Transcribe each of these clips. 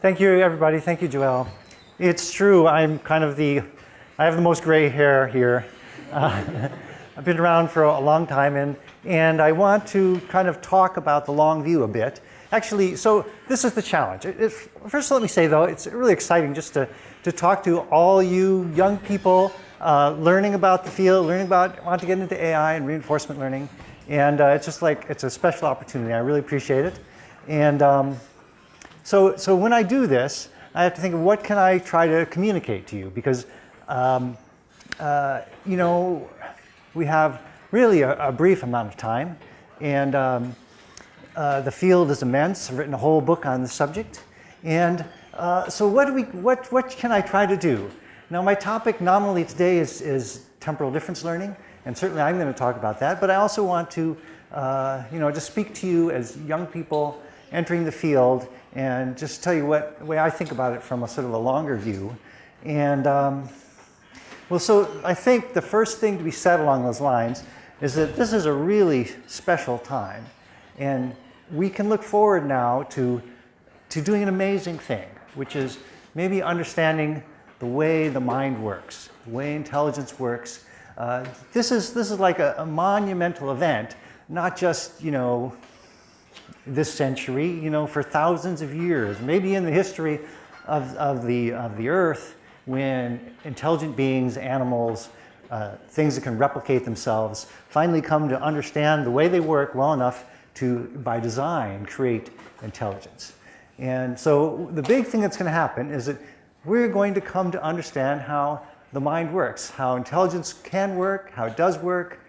Thank you, everybody. Thank you, Joelle. It's true, I have the most gray hair here. I've been around for a long time, and I want to kind of talk about the long view a bit. Actually, so this is the challenge. First, let me say, though, it's really exciting just to talk to all you young people learning about the field, want to get into AI and reinforcement learning. And it's just like, it's a special opportunity. I really appreciate it. And so when I do this, I have to think of what can I try to communicate to you, because you know, we have really a brief amount of time, and the field is immense. I've written a whole book on the subject, and so what can I try to do? Now, my topic nominally today is temporal difference learning, and certainly I'm going to talk about that. But I also want to, you know, just speak to you as young people entering the field, and just tell you what way I think about it from a sort of a longer view. And well, so I think the first thing to be said along those lines is that this is a really special time, and we can look forward now to doing an amazing thing, which is maybe understanding the way the mind works, the way intelligence works. This is like a monumental event, not just, you know, this century, you know, for thousands of years, maybe in the history of the Earth, when intelligent beings, animals, things that can replicate themselves, finally come to understand the way they work well enough to, by design, create intelligence. And so the big thing that's going to happen is that we're going to come to understand how the mind works, how intelligence can work, how it does work,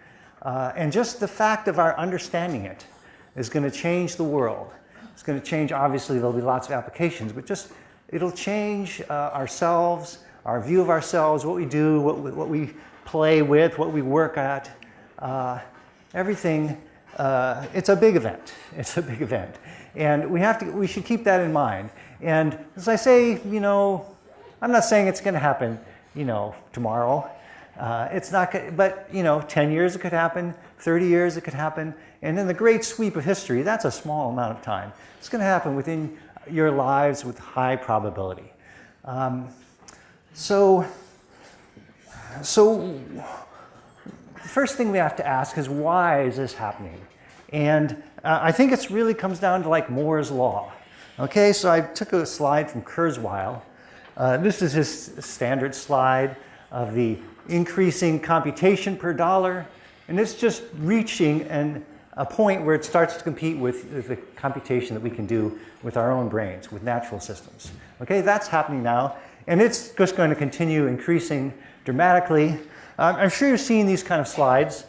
and just the fact of our understanding it is going to change the world. It's going to change, obviously there'll be lots of applications, but just it'll change ourselves, our view of ourselves, what we do, what we play with, what we work at, everything. It's a big event. It's a big event. And we should keep that in mind. And as I say, you know, I'm not saying it's going to happen, you know, tomorrow. It's not, but, you know, 10 years it could happen, 30 years it could happen. And in the great sweep of history, that's a small amount of time. It's going to happen within your lives with high probability. So the first thing we have to ask is, why is this happening? And I think it really comes down to like Moore's law. Okay, so I took a slide from Kurzweil. This is his standard slide of the increasing computation per dollar. And it's just reaching a point where it starts to compete with the computation that we can do with our own brains, with natural systems. Okay, that's happening now. And it's just going to continue increasing dramatically. I'm sure you've seen these kind of slides.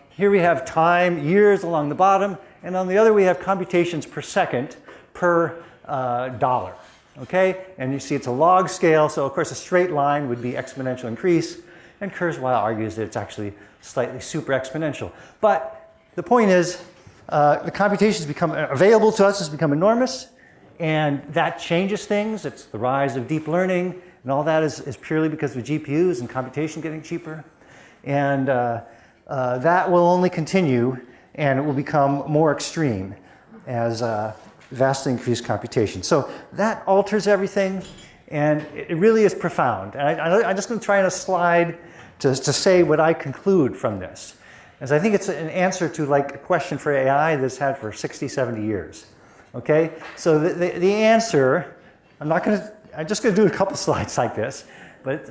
Here we have time, years along the bottom, and on the other we have computations per second per dollar. Okay, and you see it's a log scale, so of course a straight line would be exponential increase, and Kurzweil argues that it's actually slightly super exponential. But the point is, the computations become available to us, has become enormous, and that changes things. It's the rise of deep learning, and all that is purely because of GPUs and computation getting cheaper. And that will only continue, and it will become more extreme as vastly increased computation. So that alters everything, and it really is profound. And I'm just going to try on a slide to say what I conclude from this. As I think it's an answer to like a question for AI that's had for 60, 70 years. Okay, so the answer, I'm just going to do a couple slides like this, but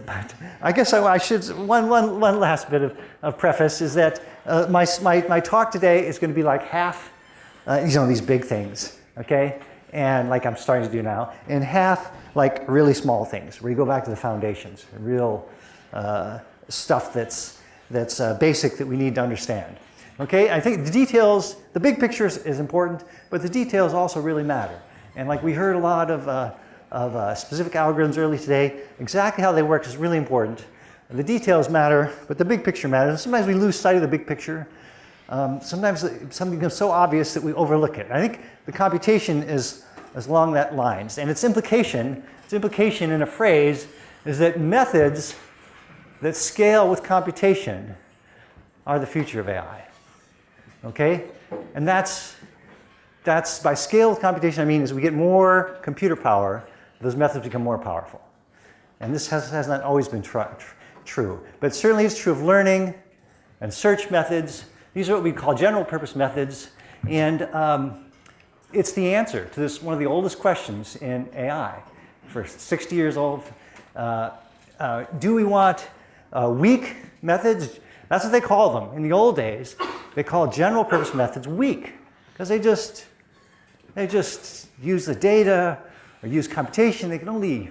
I guess I should, one last bit of preface is that my talk today is going to be like half, you know, these big things, okay, and like I'm starting to do now, and half like really small things, where you go back to the foundations, real stuff that's basic that we need to understand. Okay, I think the details, the big picture is important, but the details also really matter. And like we heard a lot of specific algorithms early today, exactly how they work is really important. The details matter, but the big picture matters. Sometimes we lose sight of the big picture. Sometimes something becomes so obvious that we overlook it. I think the computation is along that lines. And its implication in a phrase is that methods that scale with computation are the future of AI. Okay? And that's that's by scale with computation, I mean as we get more computer power, those methods become more powerful. And this has not always been true. But certainly it's true of learning and search methods. These are what we call general purpose methods. And it's the answer to this, one of the oldest questions in AI. For 60 years old, do we want weak methods? That's what they call them. In the old days, they called general purpose methods weak because they just use the data or use computation. They can only,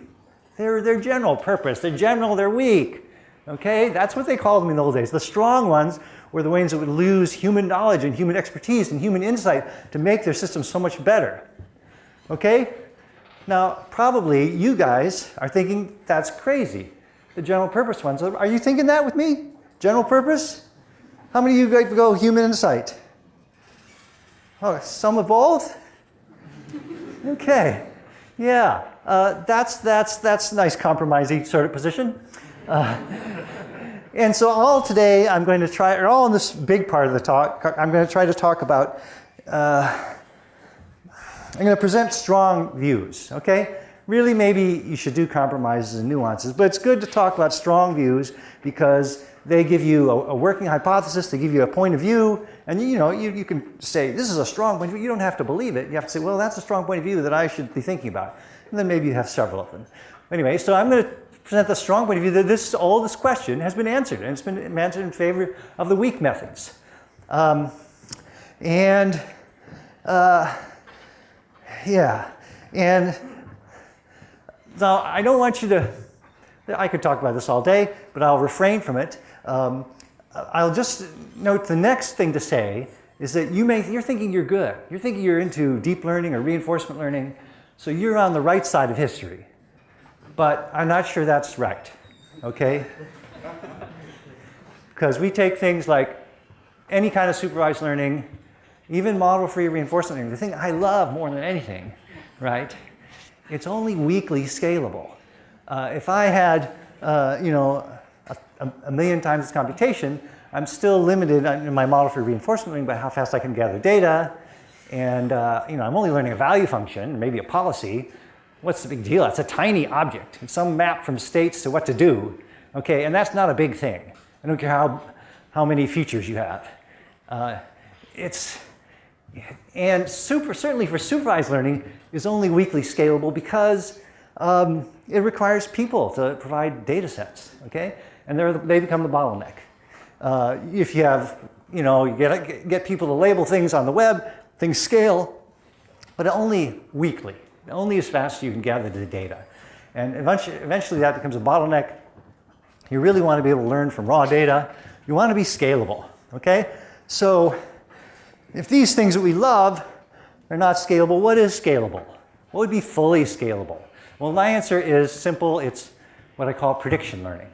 they're general purpose. They're general, they're weak. Okay, that's what they called them in the old days. The strong ones were the ones that would lose human knowledge and human expertise and human insight to make their system so much better. Okay? Now, probably you guys are thinking that's crazy. The general purpose ones. Are you thinking that with me? General purpose? How many of you go human insight? Oh, some of both? Okay. Yeah. That's a nice compromising sort of position. And so all today I'm going to try, or all in this big part of the talk, I'm going to try to talk about, I'm going to present strong views, okay? Really maybe you should do compromises and nuances, but it's good to talk about strong views because they give you a working hypothesis, they give you a point of view, and you can say, this is a strong point of view. You don't have to believe it. You have to say, well, that's a strong point of view that I should be thinking about. And then maybe you have several of them. Anyway, so I'm going to present the strong point of view that this question has been answered, and it's been answered in favor of the weak methods. Yeah. And now I don't want you to, I could talk about this all day, but I'll refrain from it. I'll just note the next thing to say is that you're thinking you're good. You're thinking you're into deep learning or reinforcement learning, so you're on the right side of history. But I'm not sure that's right, okay? Because we take things like any kind of supervised learning, even model-free reinforcement learning, the thing I love more than anything, right? It's only weakly scalable. If I had, a million times this computation, I'm still limited in my model-free reinforcement learning by how fast I can gather data. And, I'm only learning a value function, maybe a policy. What's the big deal? It's a tiny object. It's some map from states to what to do. Okay, and that's not a big thing. I don't care how many features you have. Certainly for supervised learning is only weakly scalable because it requires people to provide data sets, okay? And they become the bottleneck. If you have, you get people to label things on the web, things scale, but only weakly. Only as fast as you can gather the data. And eventually that becomes a bottleneck. You really want to be able to learn from raw data. You want to be scalable, okay? So if these things that we love are not scalable, what is scalable? What would be fully scalable? Well, my answer is simple. It's what I call prediction learning.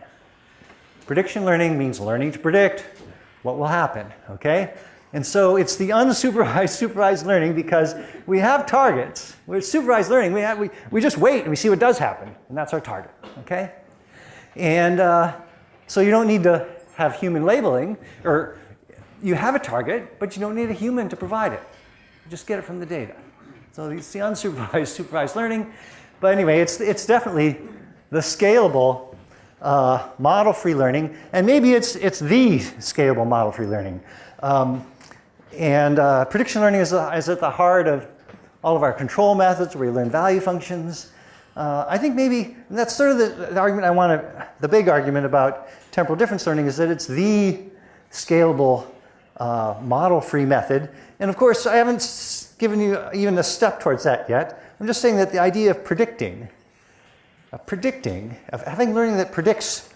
Prediction learning means learning to predict what will happen, okay? And so it's the unsupervised supervised learning because we have targets. With supervised learning, we just wait and we see what does happen, and that's our target, okay? And so you don't need to have human labeling, or you have a target, but you don't need a human to provide it. You just get it from the data. So it's the unsupervised supervised learning. But anyway, it's definitely the scalable model-free learning, and maybe it's the scalable model-free learning. Prediction learning is at the heart of all of our control methods where we learn value functions. I think maybe that's sort of the argument the big argument about temporal difference learning is that it's the scalable model-free method. And of course, I haven't given you even a step towards that yet. I'm just saying that the idea of predicting, of having learning that predicts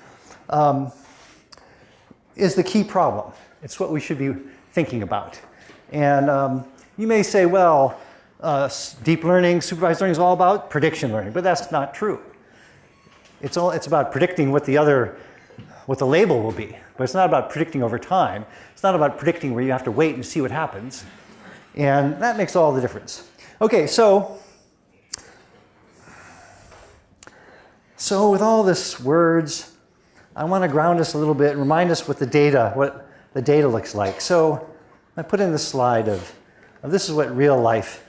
is the key problem. It's what we should be thinking about. And you may say, well, deep learning, supervised learning is all about prediction learning, but that's not true. It's about predicting what the label will be, but it's not about predicting over time. It's not about predicting where you have to wait and see what happens. And that makes all the difference. Okay, so with all this words, I want to ground us a little bit and remind us what the data looks like. So I put in the slide of this is what real life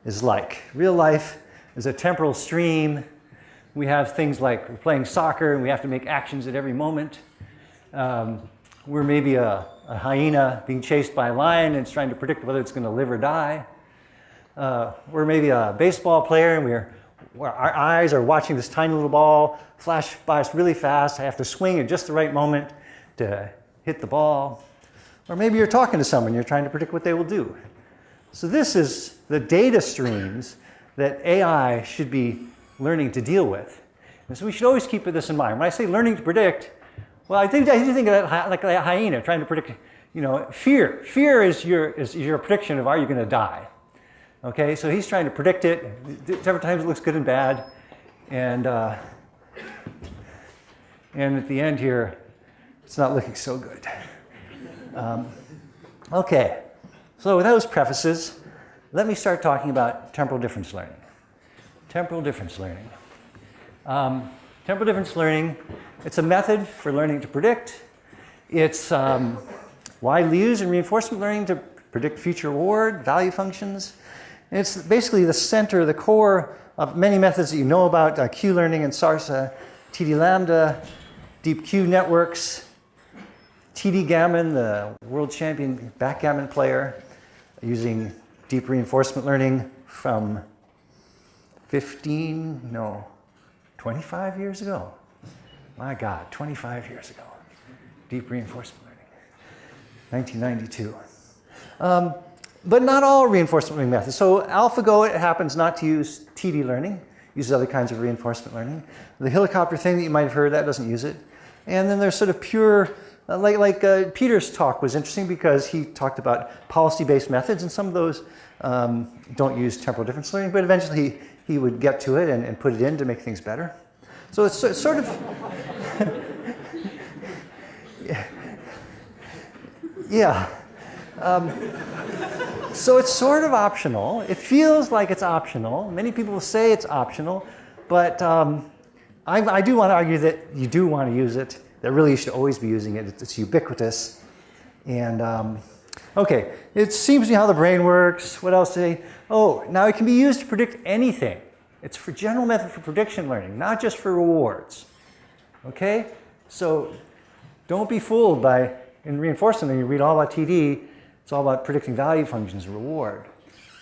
is like. Real life is a temporal stream. We have things like we're playing soccer and we have to make actions at every moment. We're maybe a hyena being chased by a lion and it's trying to predict whether it's going to live or die. We're maybe a baseball player and our eyes are watching this tiny little ball flash by us really fast. I have to swing at just the right moment to hit the ball. Or maybe you're talking to someone, you're trying to predict what they will do. So this is the data streams that AI should be learning to deal with. And so we should always keep this in mind. When I say learning to predict, well, I do think of that like a hyena trying to predict, fear. Fear is your prediction of are you going to die. Okay, so he's trying to predict it. Several times it looks good and bad. And at the end here, it's not looking so good. Okay, so with those prefaces, let me start talking about temporal difference learning. Temporal difference learning. Temporal difference learning, it's a method for learning to predict. It's widely used in reinforcement learning to predict future reward, value functions. And it's basically the center, the core of many methods that you know about, Q-learning and SARSA, TD Lambda, deep Q networks, TD Gammon, the world champion backgammon player, using deep reinforcement learning from 25 years ago. My God, 25 years ago. Deep reinforcement learning, 1992. But not all reinforcement learning methods. So AlphaGo, it happens not to use TD learning, uses other kinds of reinforcement learning. The helicopter thing that you might have heard, that doesn't use it. And then there's sort of pure, Peter's talk was interesting because he talked about policy-based methods, and some of those don't use temporal difference learning, but eventually he would get to it and put it in to make things better. So it's sort of, yeah. So it's sort of optional. It feels like it's optional. Many people will say it's optional, but I do want to argue that you do want to use it, that really you should always be using it. It's ubiquitous. And okay, it seems to me how the brain works. What else say? Oh, now it can be used to predict anything. It's for general method for prediction learning, not just for rewards. Okay? So don't be fooled by, in reinforcement learning, you read all about TD, it's all about predicting value functions and reward.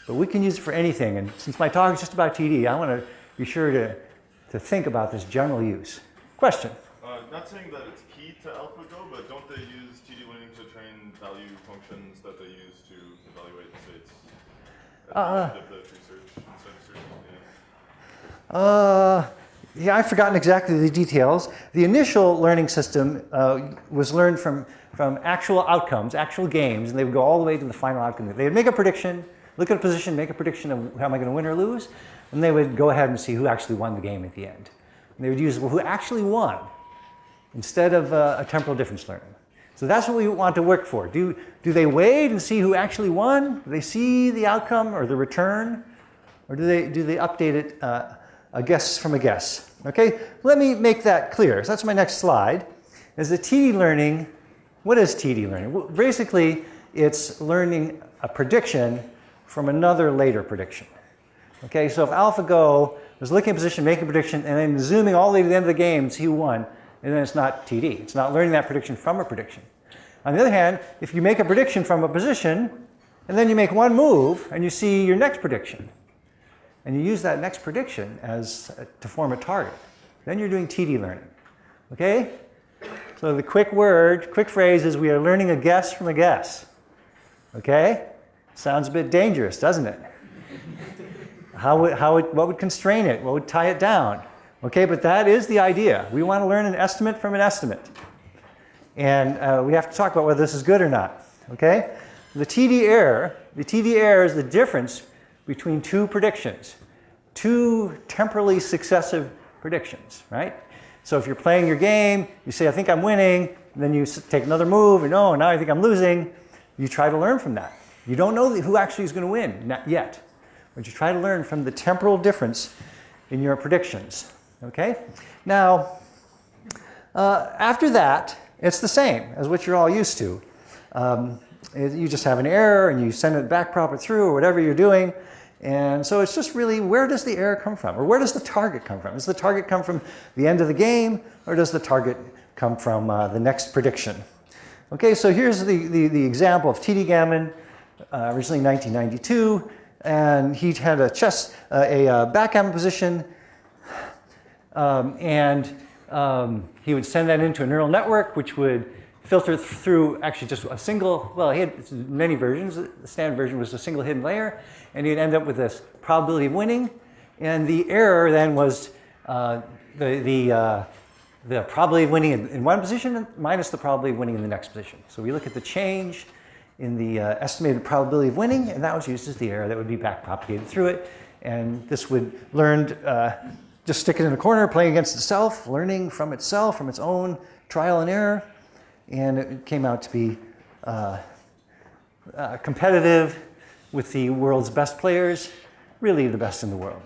But we can use it for anything. And since my talk is just about TD, I want to be sure to think about this general use. Question? Not saying that it's key to AlphaGo, but don't they use TD learning to train value functions that they use to evaluate states at the end of the research? Yeah, I've forgotten exactly the details. The initial learning system was learned from actual outcomes, actual games, and they would go all the way to the final outcome. They would make a prediction, look at a position, make a prediction of how am I going to win or lose, and they would go ahead and see who actually won the game at the end. And they would use, well, who actually won, instead of a temporal difference learning. So that's what we want to work for. Do they wait and see who actually won? Do they see the outcome or the return? Or do they update it a guess from a guess? Okay, let me make that clear. So that's my next slide. Is the TD learning, what is TD learning? Well, basically, it's learning a prediction from another later prediction. Okay, so if AlphaGo was looking at a position, making a prediction, and then zooming all the way to the end of the game, see who won, and then it's not TD. It's not learning that prediction from a prediction. On the other hand, if you make a prediction from a position, and then you make one move, and you see your next prediction, and you use that next prediction to form a target, then you're doing TD learning. Okay? So the quick phrase is we are learning a guess from a guess. Okay? Sounds a bit dangerous, doesn't it? What would constrain it? What would tie it down? Okay, but that is the idea. We want to learn an estimate from an estimate. And we have to talk about whether this is good or not. Okay? The TD error is the difference between two predictions, two temporally successive predictions, right? So if you're playing your game, you say, I think I'm winning, and then you take another move, and oh, now I think I'm losing. You try to learn from that. You don't know who actually is going to win, not yet. But you try to learn from the temporal difference in your predictions, okay? Now, after that, it's the same as what you're all used to. you just have an error and you send it back proper through or whatever you're doing. And so it's just really, where does the error come from? Or where does the target come from? Does the target come from the end of the game, or does the target come from the next prediction? Okay, so here's the example of T.D. Gammon, originally 1992, and he had a backgammon position, and he would send that into a neural network, which would filter through actually just a single, well, he had many versions. The standard version was a single hidden layer, and you'd end up with this probability of winning. And the error then was the probability of winning in one position minus the probability of winning in the next position. So we look at the change in the estimated probability of winning, and that was used as the error that would be back propagated through it. And this would just stick it in a corner, playing against itself, learning from itself, from its own trial and error. And it came out to be competitive with the world's best players, really the best in the world.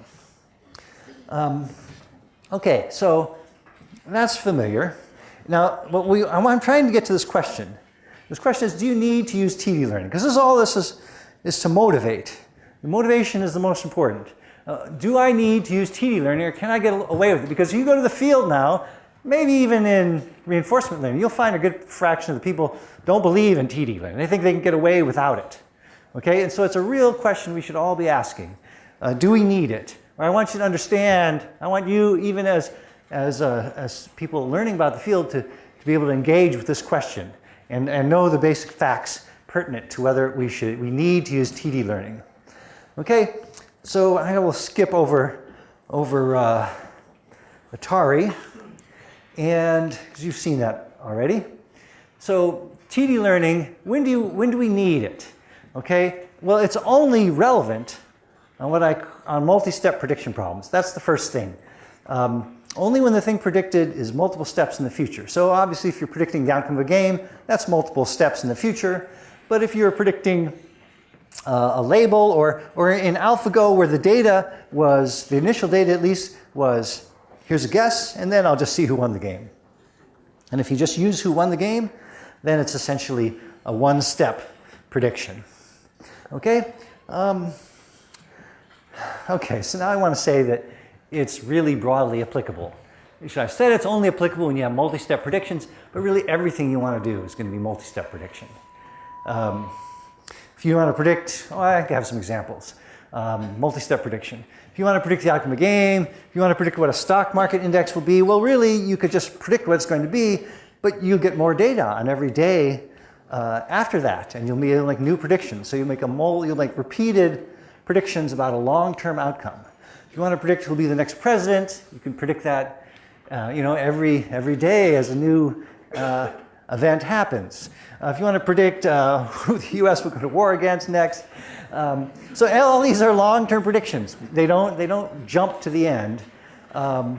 Okay, so that's familiar. Now, I'm trying to get to this question. This question is, do you need to use TD learning? Because all this is to motivate. The motivation is the most important. Do I need to use TD learning, or can I get away with it? Because if you go to the field now, maybe even in reinforcement learning, you'll find a good fraction of the people don't believe in TD learning. They think they can get away without it. Okay, and so it's a real question we should all be asking. Do we need it? Or I want you to understand, I want you, even as people learning about the field, to be able to engage with this question and know the basic facts pertinent to whether we need to use TD learning. Okay, so I will skip over Atari, and because you've seen that already. So TD learning, when do we need it? Okay, well, it's only relevant on multi-step prediction problems. That's the first thing. Only when the thing predicted is multiple steps in the future. So obviously, if you're predicting the outcome of a game, that's multiple steps in the future. But if you're predicting a label, or in AlphaGo, where the initial data at least was, here's a guess, and then I'll just see who won the game. And if you just use who won the game, then it's essentially a one-step prediction. Okay? Okay, so now I want to say that it's really broadly applicable. I've said it's only applicable when you have multi-step predictions, but really everything you want to do is going to be multi-step prediction. If you want to predict, I have some examples. Multi-step prediction. If you want to predict the outcome of a game, if you want to predict what a stock market index will be, well, really, you could just predict what it's going to be, but you'll get more data on every day after that, and you'll make new predictions. So you'll make repeated predictions about a long-term outcome. If you want to predict who'll be the next president, you can predict that every day as a new event happens. If you want to predict who the U.S. will go to war against next, so all these are long-term predictions. They don't jump to the end. Now,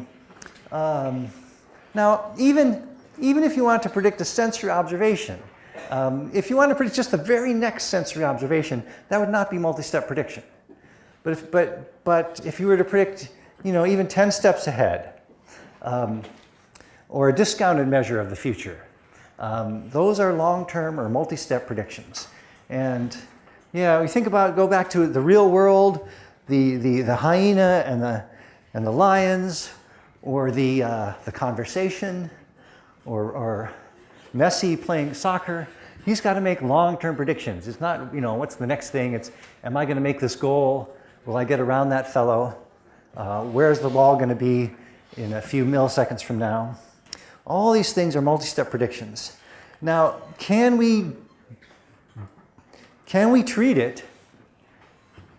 even if you want to predict a sensory observation, if you want to predict just the very next sensory observation, that would not be multi-step prediction. But if you were to predict, even 10 steps ahead, or a discounted measure of the future, those are long-term or multi-step predictions. And yeah, we go back to the real world, the hyena and the lions, or the conversation, or Messi playing soccer. He's got to make long-term predictions. It's not, what's the next thing? It's, am I going to make this goal? Will I get around that fellow? Where's the ball going to be in a few milliseconds from now? All these things are multi-step predictions. Now, can we treat it?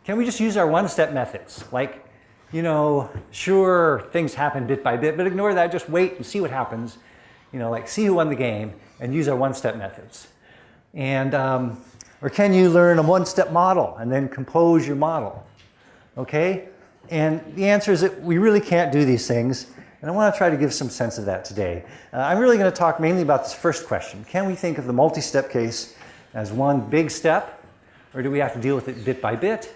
Can we just use our one-step methods? Like, sure, things happen bit by bit, but ignore that. Just wait and see what happens. Like see who won the game, and use our one-step methods. And or can you learn a one-step model and then compose your model? Okay? And the answer is that we really can't do these things. And I want to try to give some sense of that today. I'm really going to talk mainly about this first question. Can we think of the multi-step case as one big step, or do we have to deal with it bit by bit?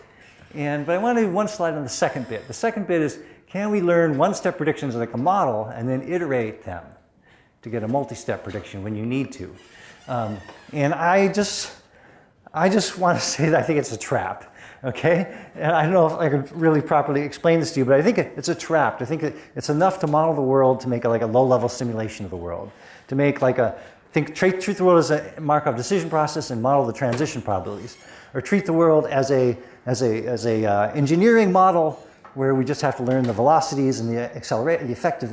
But I want to do one slide on the second bit. The second bit is, can we learn one-step predictions like a model and then iterate them to get a multi-step prediction when you need to? And I just I just want to say that I think it's a trap, okay? And I don't know if I can really properly explain this to you, but I think it's a trap. I think it's enough to model the world to make like a low-level simulation of the world, to make like treat the world as a Markov decision process and model the transition probabilities, or treat the world as a engineering model where we just have to learn the velocities and the effect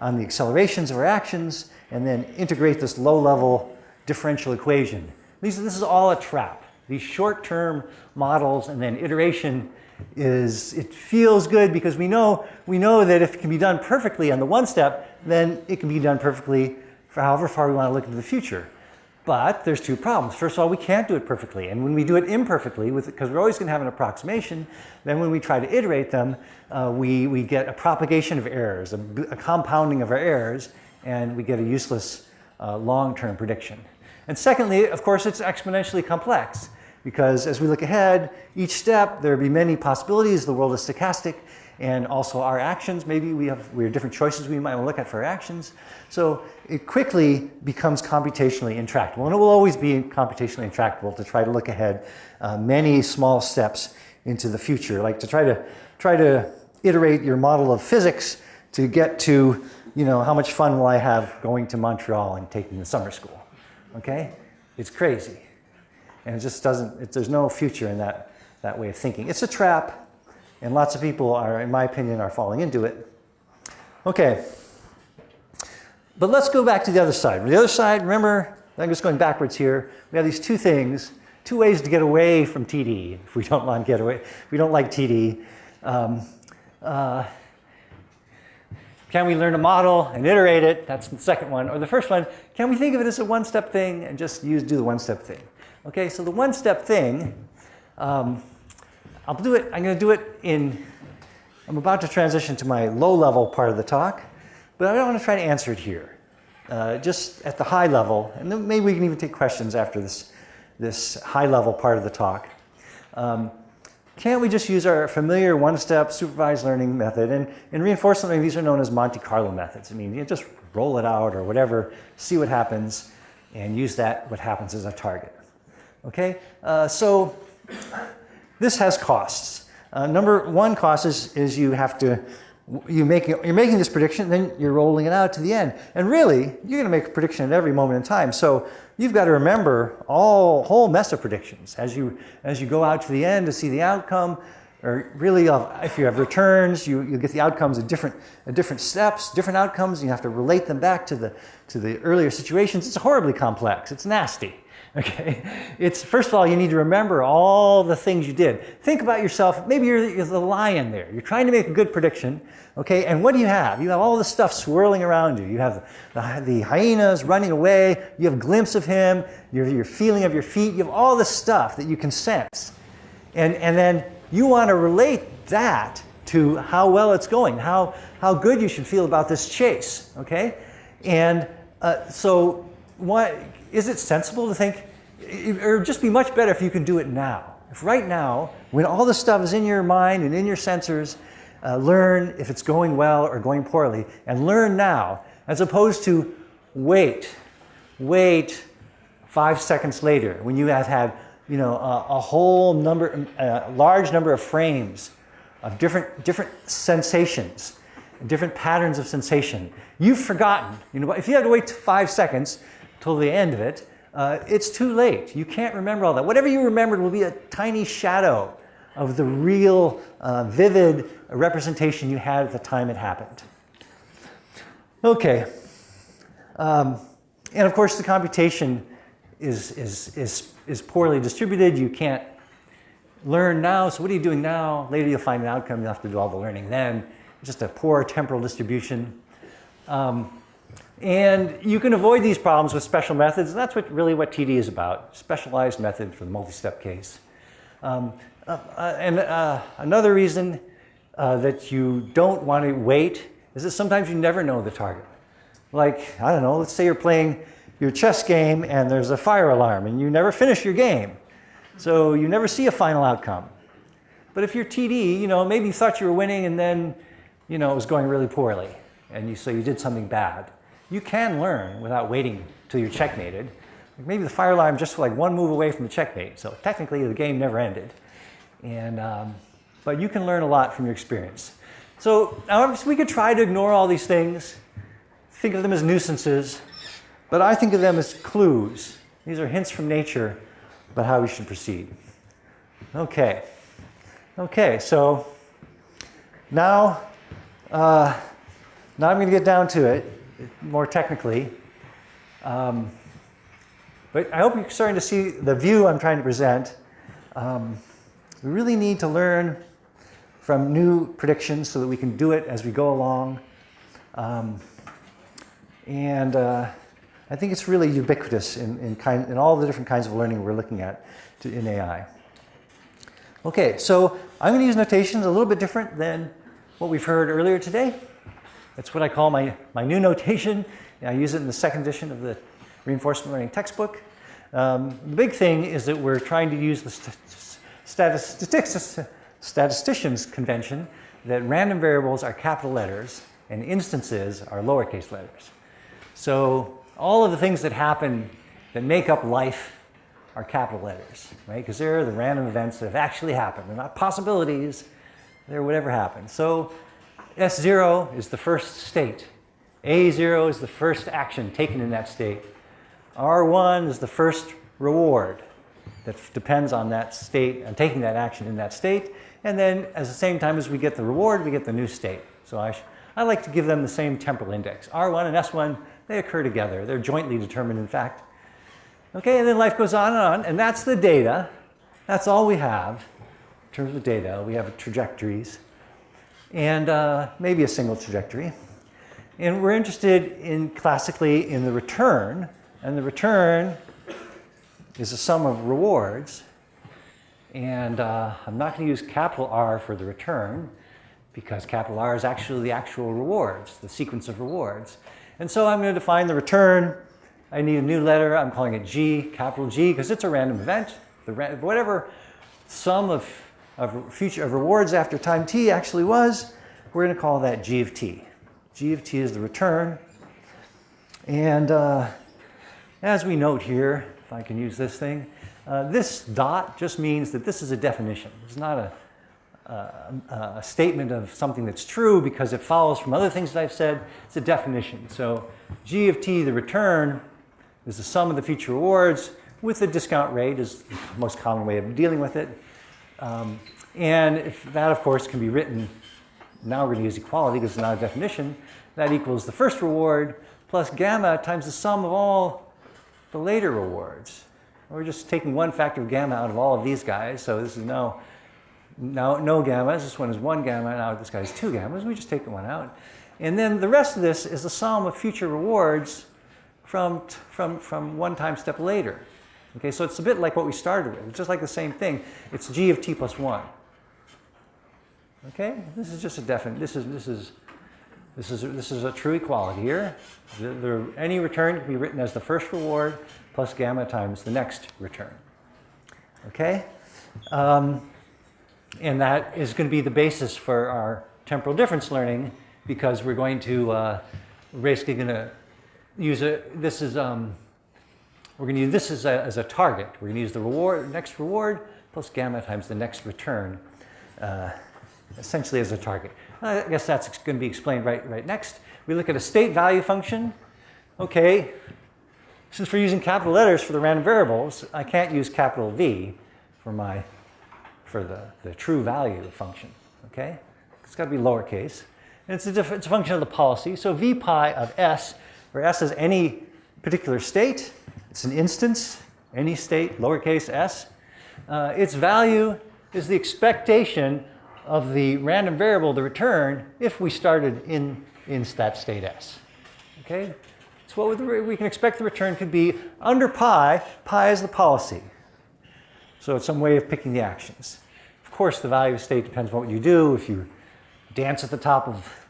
on the accelerations of our actions, and then integrate this low-level differential equation. This is all a trap. These short-term models and then iteration it feels good because we know that if it can be done perfectly on the one step, then it can be done perfectly for however far we want to look into the future. But there's two problems. First of all, we can't do it perfectly. And when we do it imperfectly, because we're always going to have an approximation, then when we try to iterate them, we get a propagation of errors, a compounding of our errors, and we get a useless long-term prediction. And secondly, of course, it's exponentially complex, because as we look ahead, each step, there will be many possibilities. The world is stochastic, and also our actions, maybe we have different choices we might want to look at for our actions. So it quickly becomes computationally intractable, and it will always be computationally intractable to try to look ahead many small steps into the future, like to try to iterate your model of physics to get to, how much fun will I have going to Montreal and taking the summer school. Okay? It's crazy. And it just there's no future in that way of thinking. It's a trap, and lots of people in my opinion, are falling into it. Okay. But let's go back to the other side. The other side, remember, I'm just going backwards here. We have these two ways to get away from TD if we don't want to get away. If we don't like TD. Can we learn a model and iterate it? That's the second one. Or the first one, can we think of it as a one-step thing and just do the one-step thing? Okay, so the one-step thing, I'm going to do it I'm about to transition to my low-level part of the talk, but I don't want to try to answer it here. Just at the high level, and then maybe we can even take questions after this high-level part of the talk. Can't we just use our familiar one-step supervised learning method? And in reinforcement learning, these are known as Monte Carlo methods. I mean, you just roll it out or whatever, see what happens, and use what happens as a target. Okay? So this has costs. Number one cost is you're making this prediction, then you're rolling it out to the end. And really, you're going to make a prediction at every moment in time. So you've got to remember a whole mess of predictions as you go out to the end to see the outcome. Or really, if you have returns, you get the outcomes at different steps, different outcomes. And you have to relate them back to the earlier situations. It's horribly complex. It's nasty. Okay, first of all, you need to remember all the things you did. Think about yourself. Maybe you're the lion there. You're trying to make a good prediction. Okay, and what do you have? You have all this stuff swirling around you. You have the hyenas running away. You have a glimpse of him. Your feeling of your feet. You have all this stuff that you can sense, and then you want to relate that to how well it's going, how good you should feel about this chase. Okay, and so what? Is it sensible to think, or it'd just be much better if you can do it now? If right now, when all this stuff is in your mind and in your sensors, learn if it's going well or going poorly, and learn now, as opposed to wait 5 seconds later when you have had a large number of frames of different sensations, different patterns of sensation. You've forgotten. If you had to wait 5 seconds till the end of it, it's too late. You can't remember all that. Whatever you remembered will be a tiny shadow of the real, vivid representation you had at the time it happened. Okay. And of course, the computation is poorly distributed. You can't learn now. So what are you doing now? Later you'll find an outcome. You'll have to do all the learning then. Just a poor temporal distribution. And you can avoid these problems with special methods. And that's what TD is about, specialized method for the multi-step case. Another reason that you don't want to wait is that sometimes you never know the target. Like, I don't know, let's say you're playing your chess game and there's a fire alarm and you never finish your game. So you never see a final outcome. But if you're TD, maybe you thought you were winning and then, it was going really poorly. And so you did something bad. You can learn without waiting till you're checkmated. maybe the fire alarm just like one move away from the checkmate. So technically the game never ended. And, but you can learn a lot from your experience. So we could try to ignore all these things, think of them as nuisances, but I think of them as clues. These are hints from nature about how we should proceed. Okay. Okay, so now I'm going to get down to it more technically. But I hope you're starting to see the view I'm trying to present. We really need to learn from new predictions so that we can do it as we go along. And I think it's really ubiquitous in all the different kinds of learning we're looking at in AI. Okay, so I'm going to use notations a little bit different than what we've heard earlier today. That's what I call my new notation. I use it in the second edition of the reinforcement learning textbook. The big thing is that we're trying to use the statistician's convention that random variables are capital letters and instances are lowercase letters. So all of the things that happen that make up life are capital letters, right? Because they're the random events that have actually happened. They're not possibilities, they're whatever happened. So S0 is the first state. A0 is the first action taken in that state. R1 is the first reward that depends on that state and taking that action in that state. And then at the same time as we get the reward, we get the new state. So I like to give them the same temporal index. R1 and S1, they occur together. They're jointly determined, in fact. Okay, and then life goes on, and that's the data. That's all we have in terms of data. We have trajectories and maybe a single trajectory. And we're interested in classically in the return, and the return is a sum of rewards. And I'm not going to use capital R for the return because capital R is actually the actual rewards, the sequence of rewards. And so I'm going to define the return. I need a new letter. I'm calling it G, capital G, because it's a random event. Whatever sum of rewards after time t actually was, we're going to call that G of t. G of t is the return. And as we note here, if I can use this thing, this dot just means that this is a definition. It's not a statement of something that's true because it follows from other things that I've said. It's a definition. So G of t, the return, is the sum of the future rewards with the discount rate is the most common way of dealing with it. And if that, of course, can be written, now we're going to use equality because it's not a definition, that equals the first reward plus gamma times the sum of all the later rewards. We're just taking one factor of gamma out of all of these guys. So this is now no gammas. This one is one gamma. Now this guy is two gammas. We just take the one out. And then the rest of this is the sum of future rewards from one time step later. Okay, so it's a bit like what we started with. It's just like the same thing. It's G of t plus 1. Okay, this is just a definite. This is a true equality here. Any return can be written as the first reward plus gamma times the next return. Okay, and that is going to be the basis for our temporal difference learning because we're going to basically going to use this is we're going to use this as a target. We're going to use the next reward plus gamma times the next return, essentially as a target. I guess that's going to be explained right next. We look at a state value function. Okay, since we're using capital letters for the random variables, I can't use capital V for the true value function. Okay, it's got to be lowercase, and it's a function of the policy. So V pi of S, where S is any particular state. It's an instance, any state, lowercase s. Its value is the expectation of the random variable, the return, if we started in that state S. Okay? So what we can expect the return could be under pi. Pi is the policy. So it's some way of picking the actions. Of course, the value of state depends on what you do. If you dance at the top of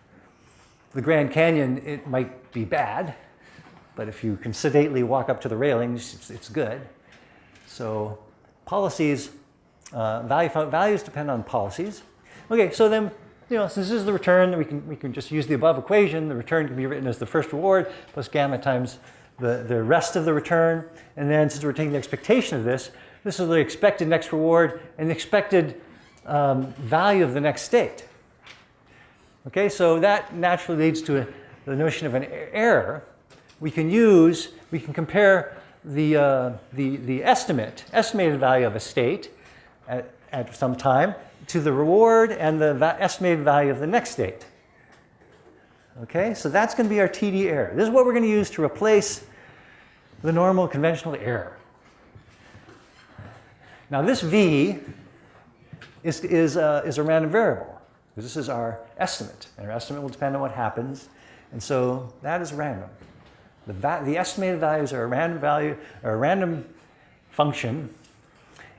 the Grand Canyon, it might be bad. But if you can sedately walk up to the railings, it's good. So policies, values depend on policies. Okay, so then, since this is the return, we can just use the above equation. The return can be written as the first reward plus gamma times the rest of the return. And then since we're taking the expectation of this is the expected next reward and the expected value of the next state. Okay, so that naturally leads to the notion of an error. We can compare the estimated value of a state at some time to the reward and the estimated value of the next state. Okay, so that's going to be our TD error. This is what we're going to use to replace the normal conventional error. Now this V is a random variable, because this is our estimate, and our estimate will depend on what happens, and so that is random. The estimated values are a random value, or a random function,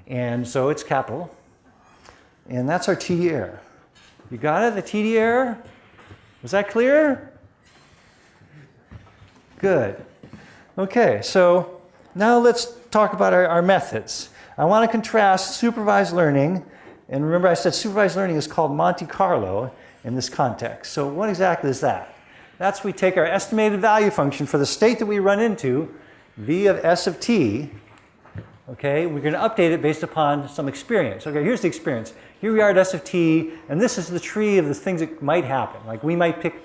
and so it's capital, and that's our TD error. You got it, the TD error? Was that clear? Good. Okay, so now let's talk about our methods. I want to contrast supervised learning, and remember I said supervised learning is called Monte Carlo in this context. So what exactly is that? That's we take our estimated value function for the state that we run into, v of s of t, okay, we're going to update it based upon some experience. Okay, here's the experience. Here we are at s of t, and this is the tree of the things that might happen. Like we might pick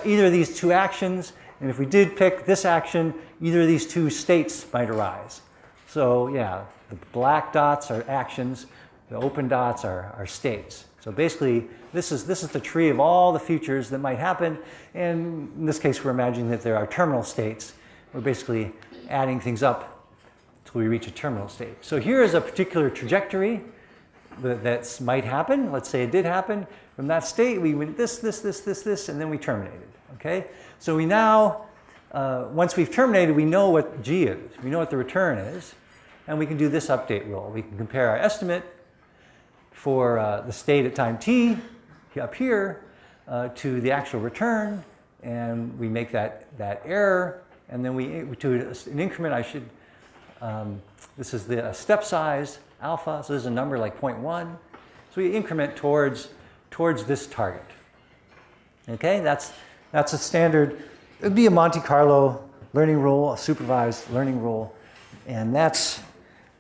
either of these two actions, and if we did pick this action, either of these two states might arise. So yeah, the black dots are actions, the open dots are states. So basically, this is the tree of all the futures that might happen, and in this case, we're imagining that there are terminal states. We're basically adding things up until we reach a terminal state. So here is a particular trajectory that might happen. Let's say it did happen. From that state, we went this, and then we terminated. Okay? So we now, once we've terminated, we know what G is. We know what the return is, and we can do this update rule. We can compare our estimate for the state at time t up here to the actual return, and we make that error, and then we do an increment. This is the step size alpha, so this is a number like 0.1. So we increment towards this target. Okay, that's a standard. It would be a Monte Carlo learning rule, a supervised learning rule, and that's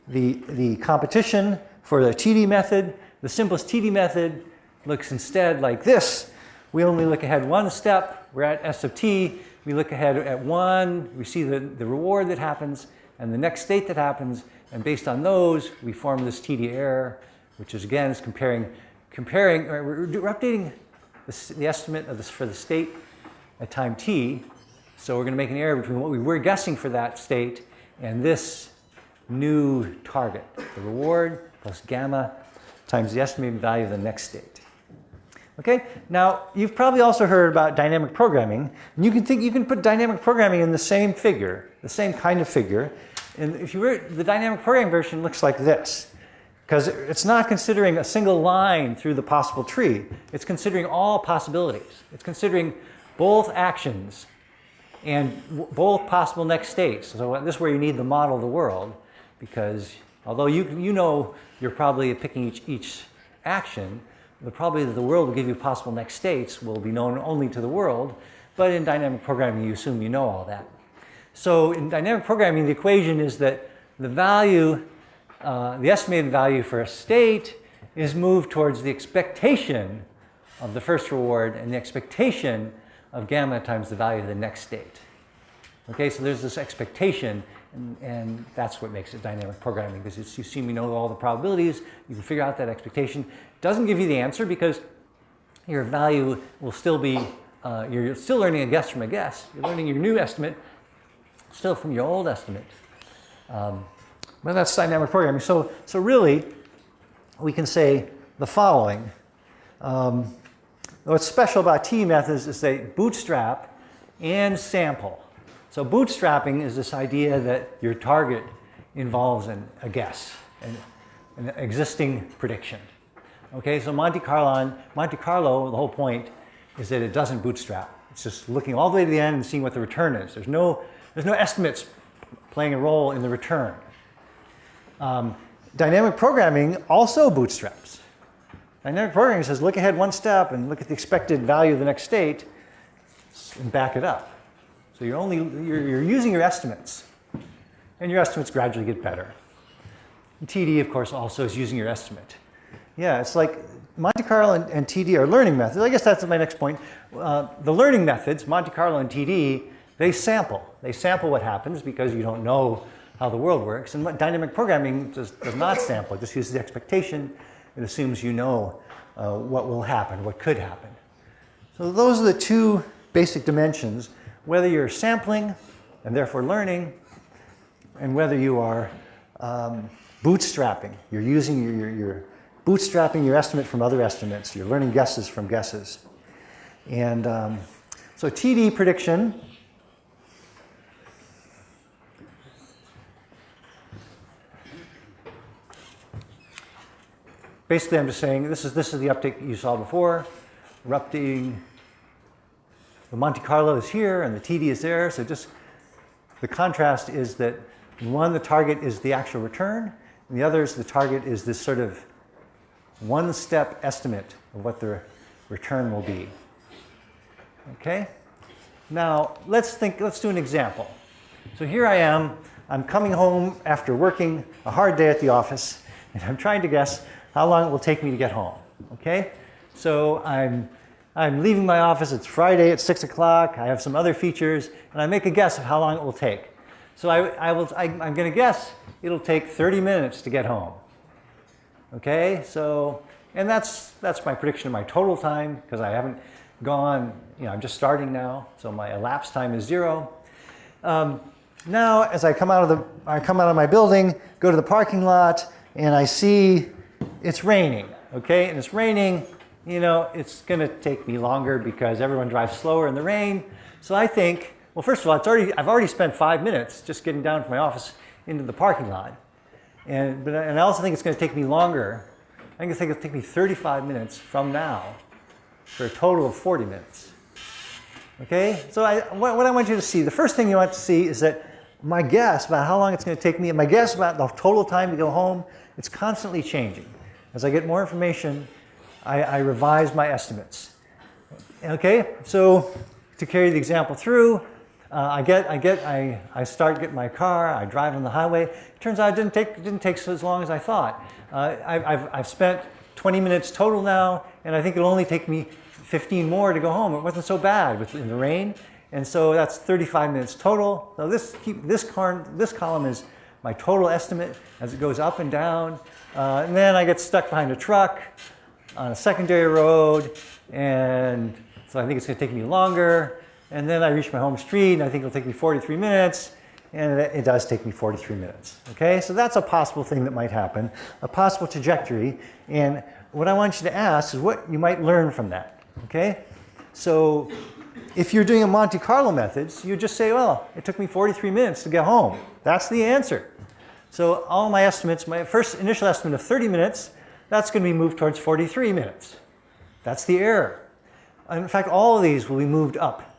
the competition for the TD method. The simplest TD method looks instead like this. We only look ahead one step. We're at S of t. We look ahead at 1. We see the reward that happens and the next state that happens. And based on those, we form this TD error, which is again is comparing. We're updating the estimate of this for the state at time t. So we're going to make an error between what we were guessing for that state and this new target, the reward plus gamma times the estimated value of the next state. Okay, now you've probably also heard about dynamic programming. And you can put dynamic programming in the same figure, the same kind of figure. And if you were, the dynamic programming version looks like this, because it's not considering a single line through the possible tree. It's considering all possibilities. It's considering both actions and both possible next states. So this is where you need the model of the world, because although you know you're probably picking each action, the probability that the world will give you possible next states will be known only to the world, but in dynamic programming you assume you know all that. So in dynamic programming the equation is that the value, the estimated value for a state is moved towards the expectation of the first reward and the expectation of gamma times the value of the next state. Okay, so there's this expectation, and that's what makes it dynamic programming, because you assume you know all the probabilities, you can figure out that expectation. It doesn't give you the answer because your value will still be, you're still learning a guess from a guess. You're learning your new estimate still from your old estimate. Well, that's dynamic programming. So really, we can say the following. What's special about TD methods is they bootstrap and sample. So bootstrapping is this idea that your target involves a guess, an existing prediction. Okay, so Monte Carlo, the whole point is that it doesn't bootstrap. It's just looking all the way to the end and seeing what the return is. There's no estimates playing a role in the return. Dynamic programming also bootstraps. Dynamic programming says look ahead one step and look at the expected value of the next state and back it up. So you're using your estimates, and your estimates gradually get better. And TD, of course, also is using your estimate. Yeah, it's like Monte Carlo and TD are learning methods. I guess that's my next point. The learning methods, Monte Carlo and TD, they sample. They sample what happens because you don't know how the world works. And dynamic programming does not sample. It just uses the expectation. It assumes you know what will happen, what could happen. So those are the two basic dimensions, whether you're sampling and therefore learning, and whether you are bootstrapping. You're using you're bootstrapping your estimate from other estimates. You're learning guesses from guesses. And so TD prediction basically, I'm just saying this is the update you saw before. We're updating the Monte Carlo is here and the TD is there. So just the contrast is that one, the target is the actual return, and the other is the target is this sort of one-step estimate of what the return will be. Okay? Now let's do an example. So here I am. I'm coming home after working a hard day at the office, and I'm trying to guess how long it will take me to get home. Okay? So I'm leaving my office. It's Friday at 6 o'clock. I have some other features, and I make a guess of how long it will take. So I'm going to guess it'll take 30 minutes to get home. Okay? So, and that's my prediction of my total time because I haven't gone. I'm just starting now, so my elapsed time is 0. Now, as I come out of my building, go to the parking lot, and I see it's raining. Okay, and it's raining. It's going to take me longer because everyone drives slower in the rain. So I think, well, first of all, I've already spent 5 minutes just getting down from my office into the parking lot, and I also think it's going to take me longer. I think it'll take me 35 minutes from now, for a total of 40 minutes. Okay, so what I want you to see, the first thing you want to see is that my guess about how long it's going to take me, and my guess about the total time to go home, it's constantly changing. As I get more information, I revise my estimates. Okay, so to carry the example through, I start getting my car, I drive on the highway. It turns out it didn't take as long as I thought. I've spent 20 minutes total now, and I think it'll only take me 15 more to go home. It wasn't so bad in the rain, and so that's 35 minutes total. So this column is my total estimate as it goes up and down, and then I get stuck behind a truck on a secondary road, and so I think it's going to take me longer. And then I reach my home street, and I think it'll take me 43 minutes, and it does take me 43 minutes. Okay, so that's a possible thing that might happen, a possible trajectory. And what I want you to ask is what you might learn from that. Okay, so if you're doing a Monte Carlo methods, you just say, well, it took me 43 minutes to get home. That's the answer. So all my estimates, my first initial estimate of 30 minutes, that's going to be moved towards 43 minutes. That's the error. In fact, all of these will be moved up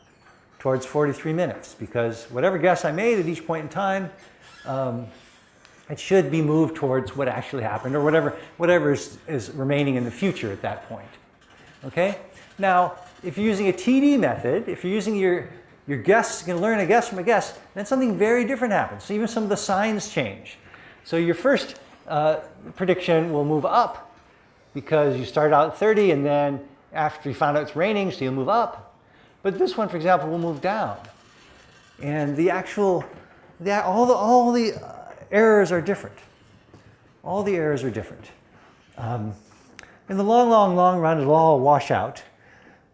towards 43 minutes because whatever guess I made at each point in time, it should be moved towards what actually happened or whatever is remaining in the future at that point. Okay? Now, if you're using a TD method, if you're using your guess, you're going to learn a guess from a guess, then something very different happens. So even some of the signs change. So your first prediction will move up because you started out at 30 and then after you found out it's raining, so you'll move up. But this one, for example, will move down. And all the errors are different. All the errors are different. In the long run, it'll all wash out.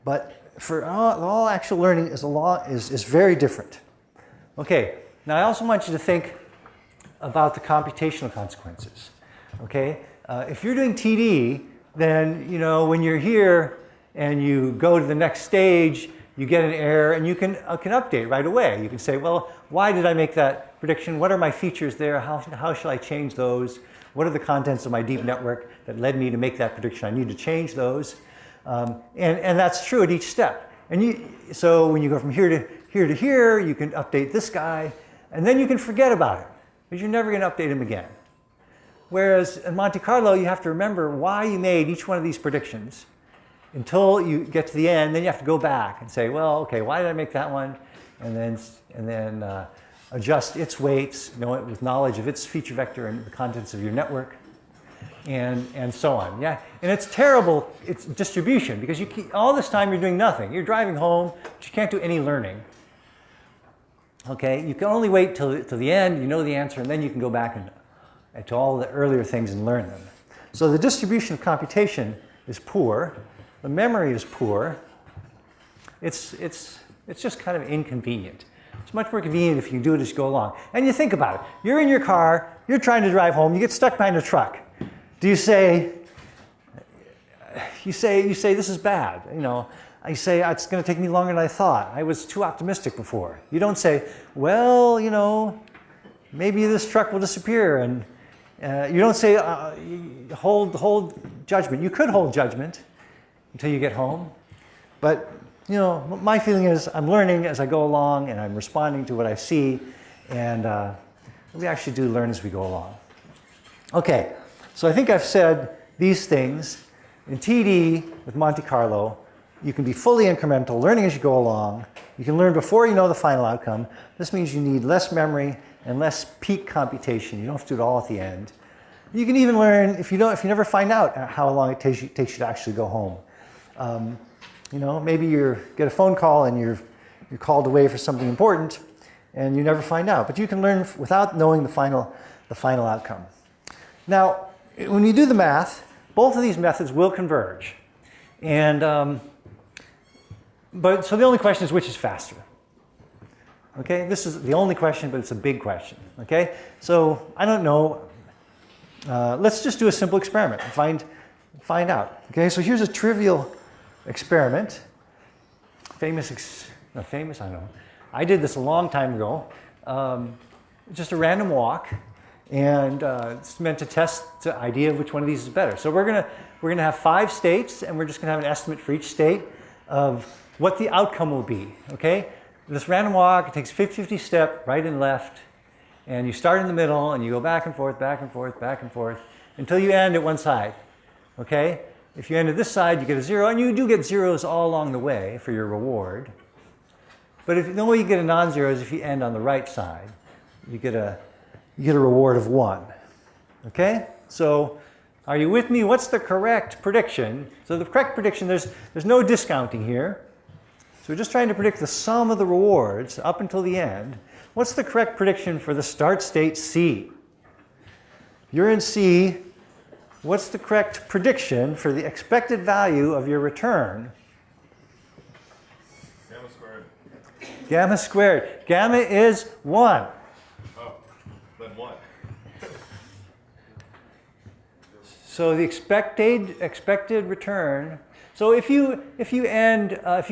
But for all actual learning is very different. Okay, now I also want you to think about the computational consequences. Okay, if you're doing TD, then when you're here and you go to the next stage, you get an error, and you can update right away. You can say, well, why did I make that prediction? What are my features there? How shall I change those? What are the contents of my deep network that led me to make that prediction? I need to change those. And that's true at each step. So when you go from here to here, you can update this guy, and then you can forget about it, because you're never going to update him again. Whereas in Monte Carlo, you have to remember why you made each one of these predictions until you get to the end. Then you have to go back and say, well, okay, why did I make that one? and then adjust its weights, with knowledge of its feature vector and the contents of your network, and so on. Yeah, and it's terrible. It's distribution because all this time you're doing nothing. You're driving home, but you can't do any learning. Okay, you can only wait till the end. You know the answer, and then you can go back and to all the earlier things and learn them. So the distribution of computation is poor. The memory is poor. It's just kind of inconvenient. It's much more convenient if you can do it as you go along. And you think about it. You're in your car. You're trying to drive home. You get stuck behind a truck. Do you say, this is bad? I say, it's going to take me longer than I thought. I was too optimistic before. You don't say, well, maybe this truck will disappear. And you don't say, hold judgment. You could hold judgment until you get home. But, my feeling is I'm learning as I go along and I'm responding to what I see. And we actually do learn as we go along. Okay, so I think I've said these things. In TD with Monte Carlo, you can be fully incremental, learning as you go along. You can learn before you know the final outcome. This means you need less memory and less peak computation. You don't have to do it all at the end. You can even learn if you never find out how long it takes you to actually go home. Maybe you get a phone call and you're called away for something important, and you never find out. But you can learn without knowing the final outcome. Now, when you do the math, both of these methods will converge, and so the only question is which is faster. Okay, this is the only question, but it's a big question. Okay, so I don't know. Let's just do a simple experiment and find out. Okay, so here's a trivial experiment. I don't know. I did this a long time ago. Just a random walk, and it's meant to test the idea of which one of these is better. So we're gonna have 5 states, and we're just gonna have an estimate for each state of what the outcome will be. Okay, this random walk, it takes 50-50 step, right and left, and you start in the middle, and you go back and forth, back and forth, back and forth, until you end at one side. Okay. If you end at this side, you get a 0, and you do get zeros all along the way for your reward. But the way you get a non-zero is if you end on the right side. You get a reward of 1. Okay? So are you with me? What's the correct prediction? So the correct prediction, there's no discounting here. So we're just trying to predict the sum of the rewards up until the end. What's the correct prediction for the start state C? You're in C. What's the correct prediction for the expected value of your return? Gamma squared. Gamma squared. Gamma is 1. Oh, then what? So the expected return. So if you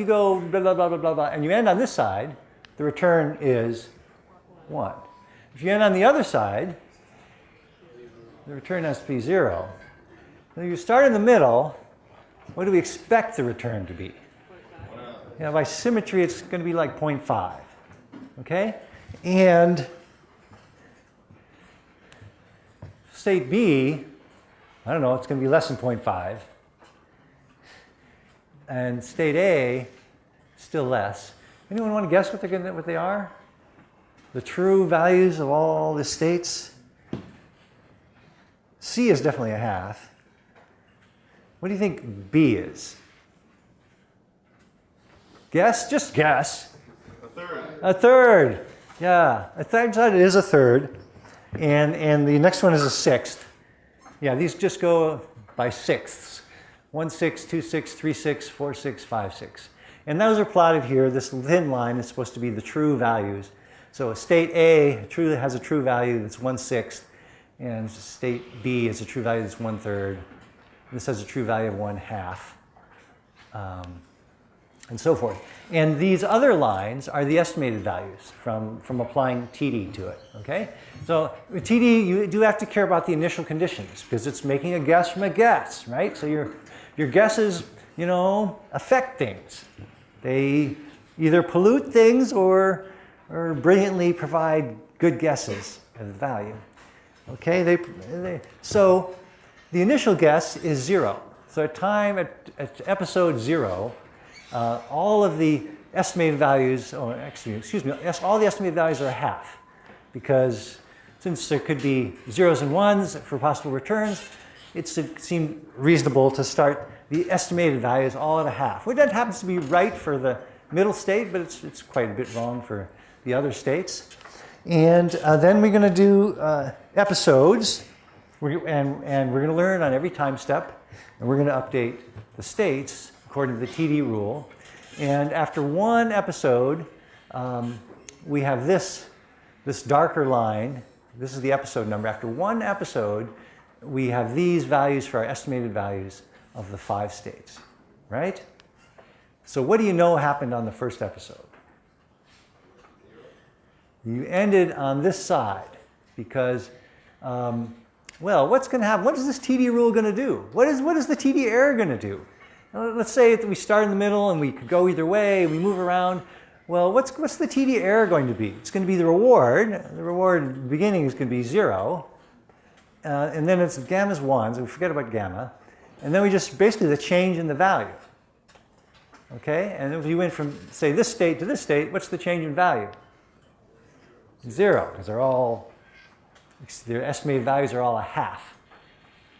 go blah blah blah blah blah blah, and you end on this side, the return is 1. If you end on the other side, the return has to be 0. When you start in the middle, what do we expect the return to be? By symmetry, it's going to be like 0.5. Okay? And state B, I don't know, it's going to be less than 0.5. And state A, still less. Anyone want to guess what they are? The true values of all the states? C is definitely a half. What do you think B is? Guess? Just guess. A third. A third. Yeah. A third side is a third. And the next one is a sixth. Yeah, these just go by sixths. 1 6, 2 6, 3 6, 4 6, 5 6. And those are plotted here. This thin line is supposed to be the true values. So state A truly has a true value that's 1/6. And state B is a true value that's 1/3. This has a true value of 1/2, and so forth. And these other lines are the estimated values from applying TD to it. Okay. So with TD, you do have to care about the initial conditions because it's making a guess from a guess, right? So your guesses, affect things. They either pollute things or brilliantly provide good guesses of the value. Okay, so the initial guess is 0. So at episode 0, all of the estimated values, or excuse me, all the estimated values are a half, because since there could be zeros and ones for possible returns, it seemed reasonable to start the estimated values all at a half. Well, that happens to be right for the middle state, but it's quite a bit wrong for the other states. And then we're going to do episodes, and we're going to learn on every time step, and we're going to update the states according to the TD rule. And after one episode, we have this darker line. This is the episode number. After one episode, we have these values for our estimated values of the 5 states, right? So what do you know happened on the first episode? You ended on this side because, well, what's going to happen? What is this TD rule going to do? What is the TD error going to do? Let's say that we start in the middle and we could go either way, we move around. Well, what's the TD error going to be? It's going to be the reward. The reward at the beginning is going to be 0. And then it's gamma's 1, so we forget about gamma. And then we just basically the change in the value. Okay? And if you went from, say, this state to this state, what's the change in value? 0, because their estimated values are all a half.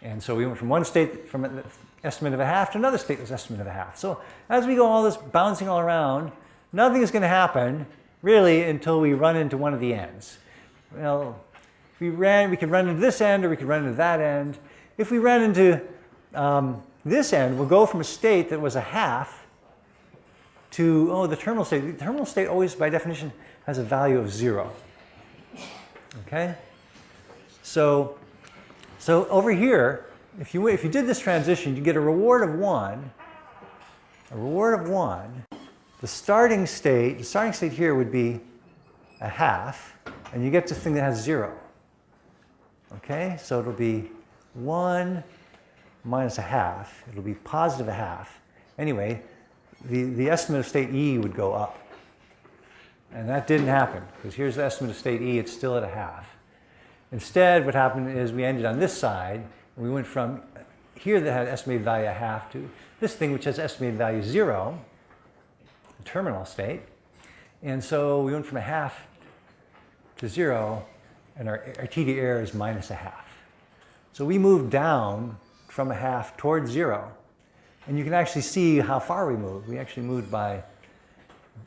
And so we went from one state, from an estimate of a half, to another state was estimate of a half. So as we go all this bouncing all around, nothing is going to happen, really, until we run into one of the ends. Well, we could run into this end, or we could run into that end. If we ran into this end, we'll go from a state that was a half to, the terminal state. The terminal state always, by definition, has a value of 0. Okay? So over here, if you did this transition, you get a reward of 1. A reward of 1. The starting state here would be a half, and you get this thing that has 0. Okay? So it'll be 1 minus a half. It'll be positive a half. Anyway, the estimate of state E would go up. And that didn't happen, because here's the estimate of state E. It's still at a half. Instead, what happened is we ended on this side, and we went from here that had estimated value a half to this thing which has estimated value 0, the terminal state. And so we went from a half to 0, and our TD error is minus a half. So we moved down from a half towards 0. And you can actually see how far we moved. We actually moved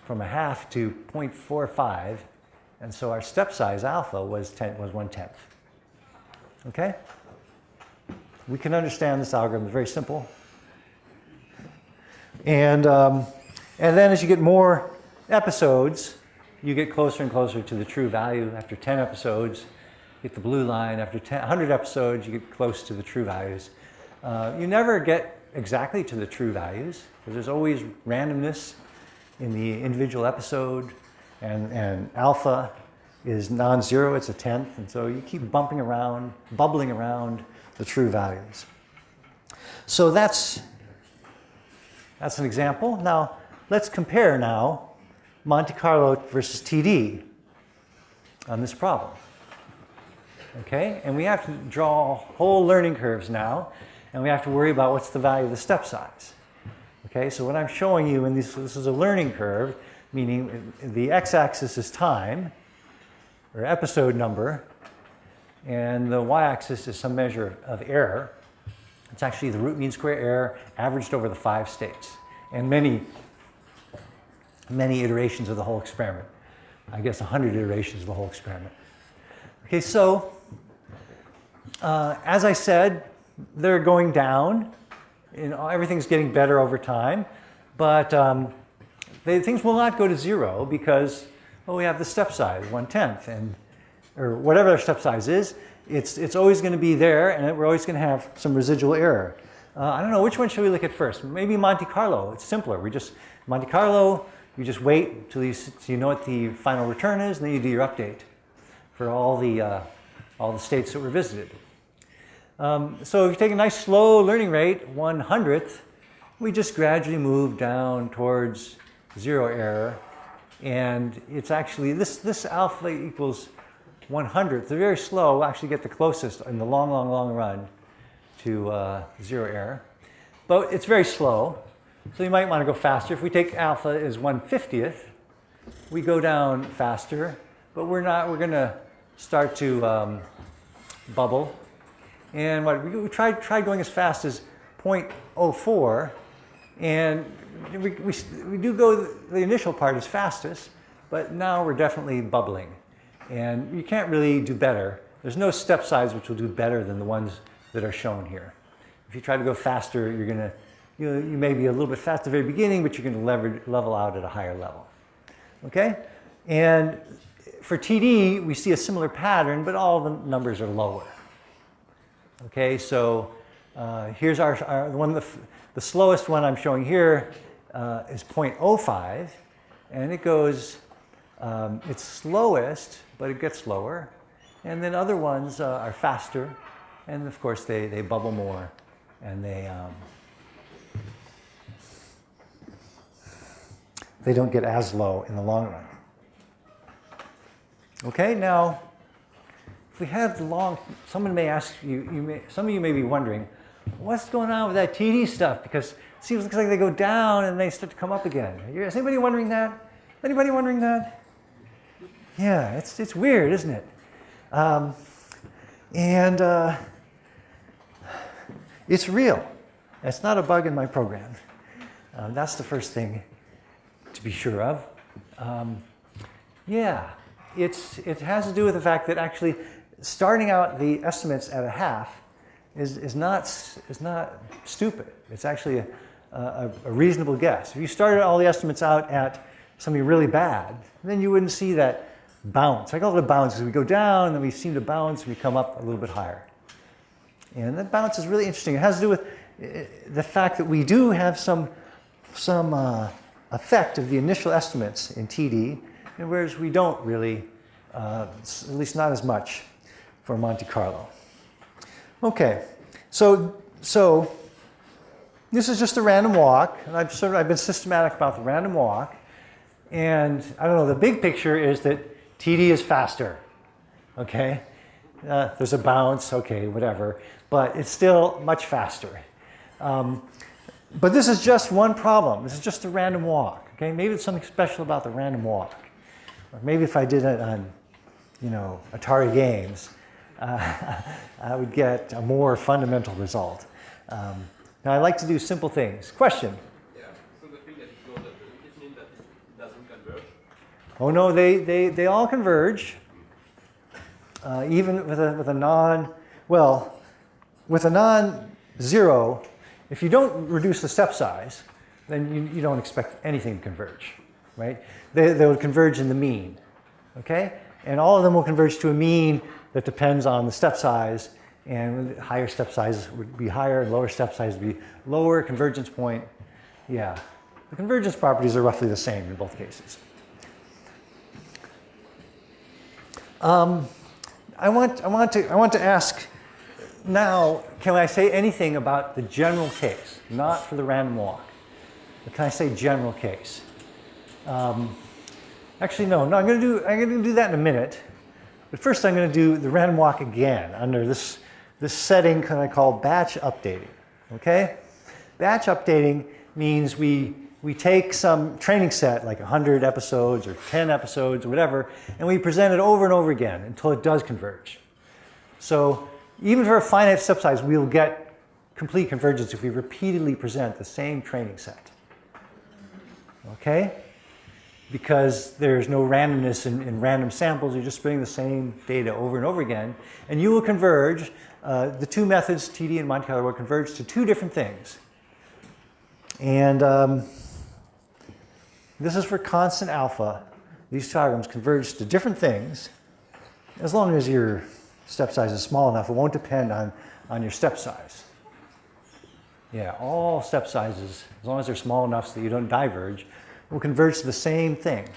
from a half to 0.45. And so our step size alpha was 1/10. Okay? We can understand this algorithm. It's very simple. And then as you get more episodes, you get closer and closer to the true value. After 10 episodes, you get the blue line. After 100 episodes, you get close to the true values. You never get exactly to the true values, because there's always randomness in the individual episode, and alpha is non-zero, it's a 10th, and so you keep bubbling around the true values. So that's an example. Now, let's compare now Monte Carlo versus TD on this problem. Okay, and we have to draw whole learning curves now, and we have to worry about what's the value of the step size. Okay, so what I'm showing you, and this is a learning curve, meaning the x-axis is time, or episode number, and the y-axis is some measure of error. It's actually the root mean square error averaged over the 5 states, and many iterations of the whole experiment. I guess 100 iterations of the whole experiment. Okay, so as I said, they're going down. Everything's getting better over time, but things will not go to 0 because we have the step size, 1/10, or whatever their step size is. It's always going to be there, and we're always going to have some residual error. I don't know, which one should we look at first? Maybe Monte Carlo. It's simpler. Monte Carlo, you just wait until you know what the final return is, and then you do your update for all the states that were visited. So if you take a nice slow learning rate, 1/100th, we just gradually move down towards 0 error. And it's actually, this alpha equals 1/100th. They're very slow. We'll actually get the closest in the long run to 0 error. But it's very slow. So you might want to go faster. If we take alpha as 1/50th, we go down faster, but we're going to start to bubble. And we tried going as fast as 0.04, and we do go, the initial part is fastest, but now we're definitely bubbling. And you can't really do better. There's no step size which will do better than the ones that are shown here. If you try to go faster, you're going to, you may be a little bit fast at the very beginning, but you're going to level out at a higher level. Okay? And for TD, we see a similar pattern, but all the numbers are lower. Okay, so here's our one, the slowest one I'm showing here is 0.05, and it goes, it's slowest, but it gets slower. And then other ones are faster, and of course they bubble more, and they don't get as low in the long run. Okay, now if we have someone may ask you, some of you may be wondering, what's going on with that TD stuff? Because it seems like they go down and they start to come up again. Is anybody wondering that? Anybody wondering that? Yeah, it's weird, isn't it? It's real. It's not a bug in my program. That's the first thing to be sure of. Yeah, it has to do with the fact that actually starting out the estimates at a half is not stupid. It's actually a reasonable guess. If you started all the estimates out at something really bad, then you wouldn't see that bounce. I call it a bounce because we go down, then we seem to bounce, and we come up a little bit higher. And that bounce is really interesting. It has to do with the fact that we do have some effect of the initial estimates in TD, and whereas we don't really, at least not as much for Monte Carlo. Okay, so this is just a random walk, and I've been systematic about the random walk, and I don't know, the big picture is that TD is faster, okay? There's a bounce, okay, whatever, but it's still much faster. But this is just one problem. This is just a random walk, okay? Maybe there's something special about the random walk. Or maybe if I did it on, Atari games, I would get a more fundamental result. Now, I like to do simple things. Question? Yeah, so the thing that it goes up, it means that it doesn't converge? Oh, no, they all converge. Even with a non-zero, if you don't reduce the step size, then you don't expect anything to converge, right? They would converge in the mean, okay? And all of them will converge to a mean that depends on the step size, and higher step size would be higher, and lower step size would be lower. Convergence point, yeah. The convergence properties are roughly the same in both cases. I want to ask now, can I say anything about the general case, not for the random walk, but can I say general case? Actually, no, I'm going to do that in a minute. But first, I'm going to do the random walk again under this setting that I call batch updating. Okay, batch updating means we take some training set, like 100 episodes or 10 episodes or whatever, and we present it over and over again until it does converge. So even for a finite step size, we'll get complete convergence if we repeatedly present the same training set. Okay? Because there's no randomness in random samples, you're just bringing the same data over and over again, and you will converge. The two methods, TD and Monte Carlo, will converge to two different things. And this is for constant alpha. These two algorithms converge to different things. As long as your step size is small enough, it won't depend on your step size. Yeah, all step sizes, as long as they're small enough so that you don't diverge, will converge to the same thing.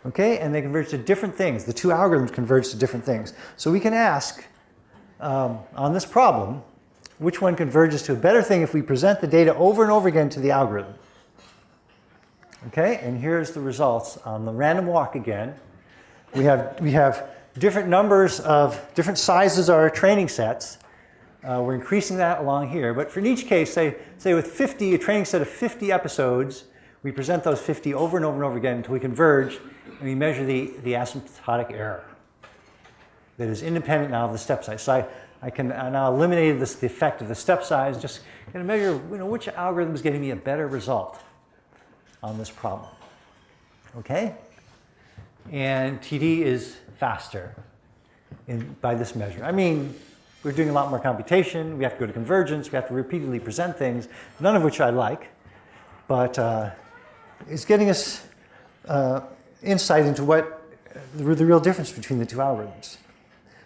Okay, and they converge to different things. The two algorithms converge to different things. So we can ask, on this problem, which one converges to a better thing if we present the data over and over again to the algorithm. Okay, and here's the results on the random walk again. We have different numbers of different sizes of our training sets. we're increasing that along here. But for in each case, say with 50, a training set of 50 episodes, we present those 50 over and over and over again until we converge, and we measure the asymptotic error that is independent now of the step size. So I can now eliminate the effect of the step size, just going to measure which algorithm is getting me a better result on this problem. Okay? And TD is faster by this measure. I mean, we're doing a lot more computation. We have to go to convergence. We have to repeatedly present things, none of which I like. But it's getting us insight into what the real difference between the two algorithms.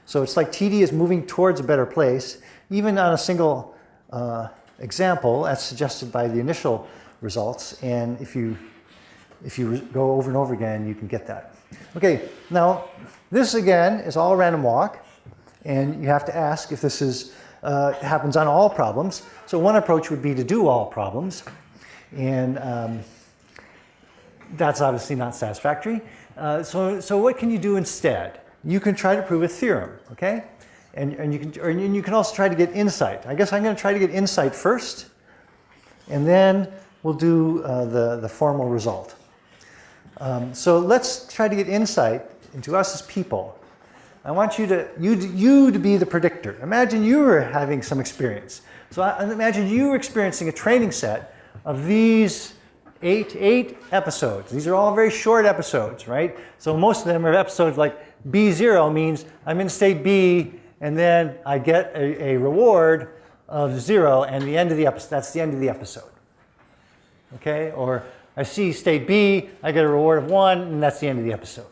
So it's like TD is moving towards a better place, even on a single example, as suggested by the initial results. And if you go over and over again, you can get that. Okay, now this again is all a random walk, and you have to ask if this is happens on all problems. So one approach would be to do all problems, and that's obviously not satisfactory. So what can you do instead? You can try to prove a theorem, okay? And you can also try to get insight. I guess I'm going to try to get insight first, and then we'll do the formal result. So let's try to get insight into us as people. I want you to be the predictor. Imagine you were having some experience. So imagine you were experiencing a training set of these eight episodes. These are all very short episodes, right? So most of them are episodes like B0 means I'm in state B, and then I get a reward of 0, and the end of the that's the end of the episode. Okay? Or I see state B, I get a reward of 1, and that's the end of the episode.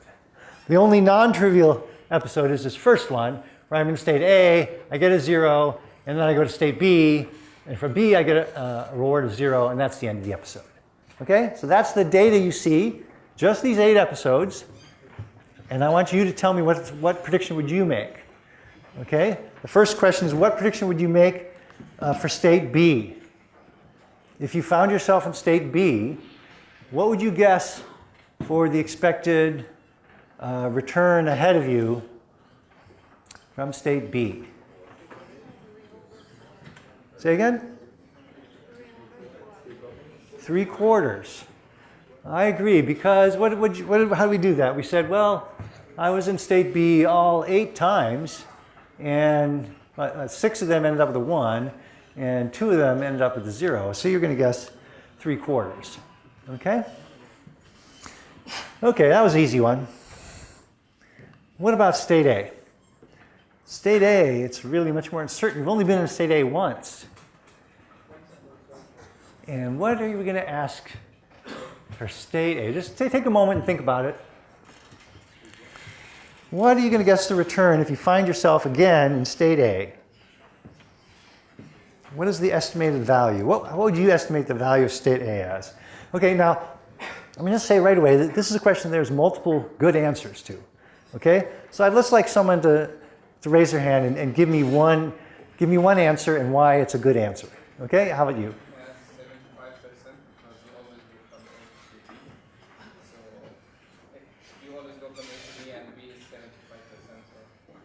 The only non-trivial episode is this first one, where I'm in state A, I get a 0, and then I go to state B, and for B I get a reward of 0, and that's the end of the episode. Okay? So that's the data you see, just these 8 episodes, and I want you to tell me what prediction would you make. Okay? The first question is, what prediction would you make for state B? If you found yourself in state B, what would you guess for the expected return ahead of you from state B? Say again? 3/4. I agree, because how do we do that? We said, well, I was in state B all 8 times, and 6 of them ended up with a 1, and 2 of them ended up with a 0. So you're going to guess 3/4. Okay? Okay, that was an easy one. What about state A? State A, it's really much more uncertain. You've only been in state A once. And what are you going to ask for state A? Just take a moment and think about it. What are you going to guess the return if you find yourself again in state A? What is the estimated value? What would you estimate the value of state A as? Okay, now, I'm going to say right away that this is a question there's multiple good answers to. Okay? So I'd just like someone to raise their hand and give me one answer and why it's a good answer. Okay? How about you? 75%, because you always go from A to B. So if you always go from A to B, and B is 75%, so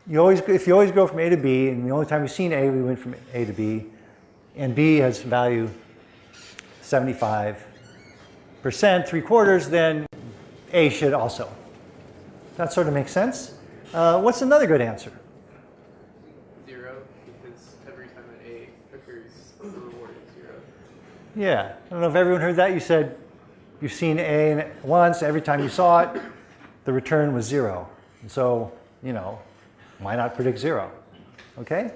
you get 75%. If you always go from A to B, and the only time we've seen A, we went from A to B, and B has value 75%, 3/4, then A should also. That sort of makes sense. What's another good answer? 0, because every time an A occurs, the reward is 0. Yeah, I don't know if everyone heard that. You said you've seen A once, every time you saw it, the return was 0. And so, why not predict 0? Okay?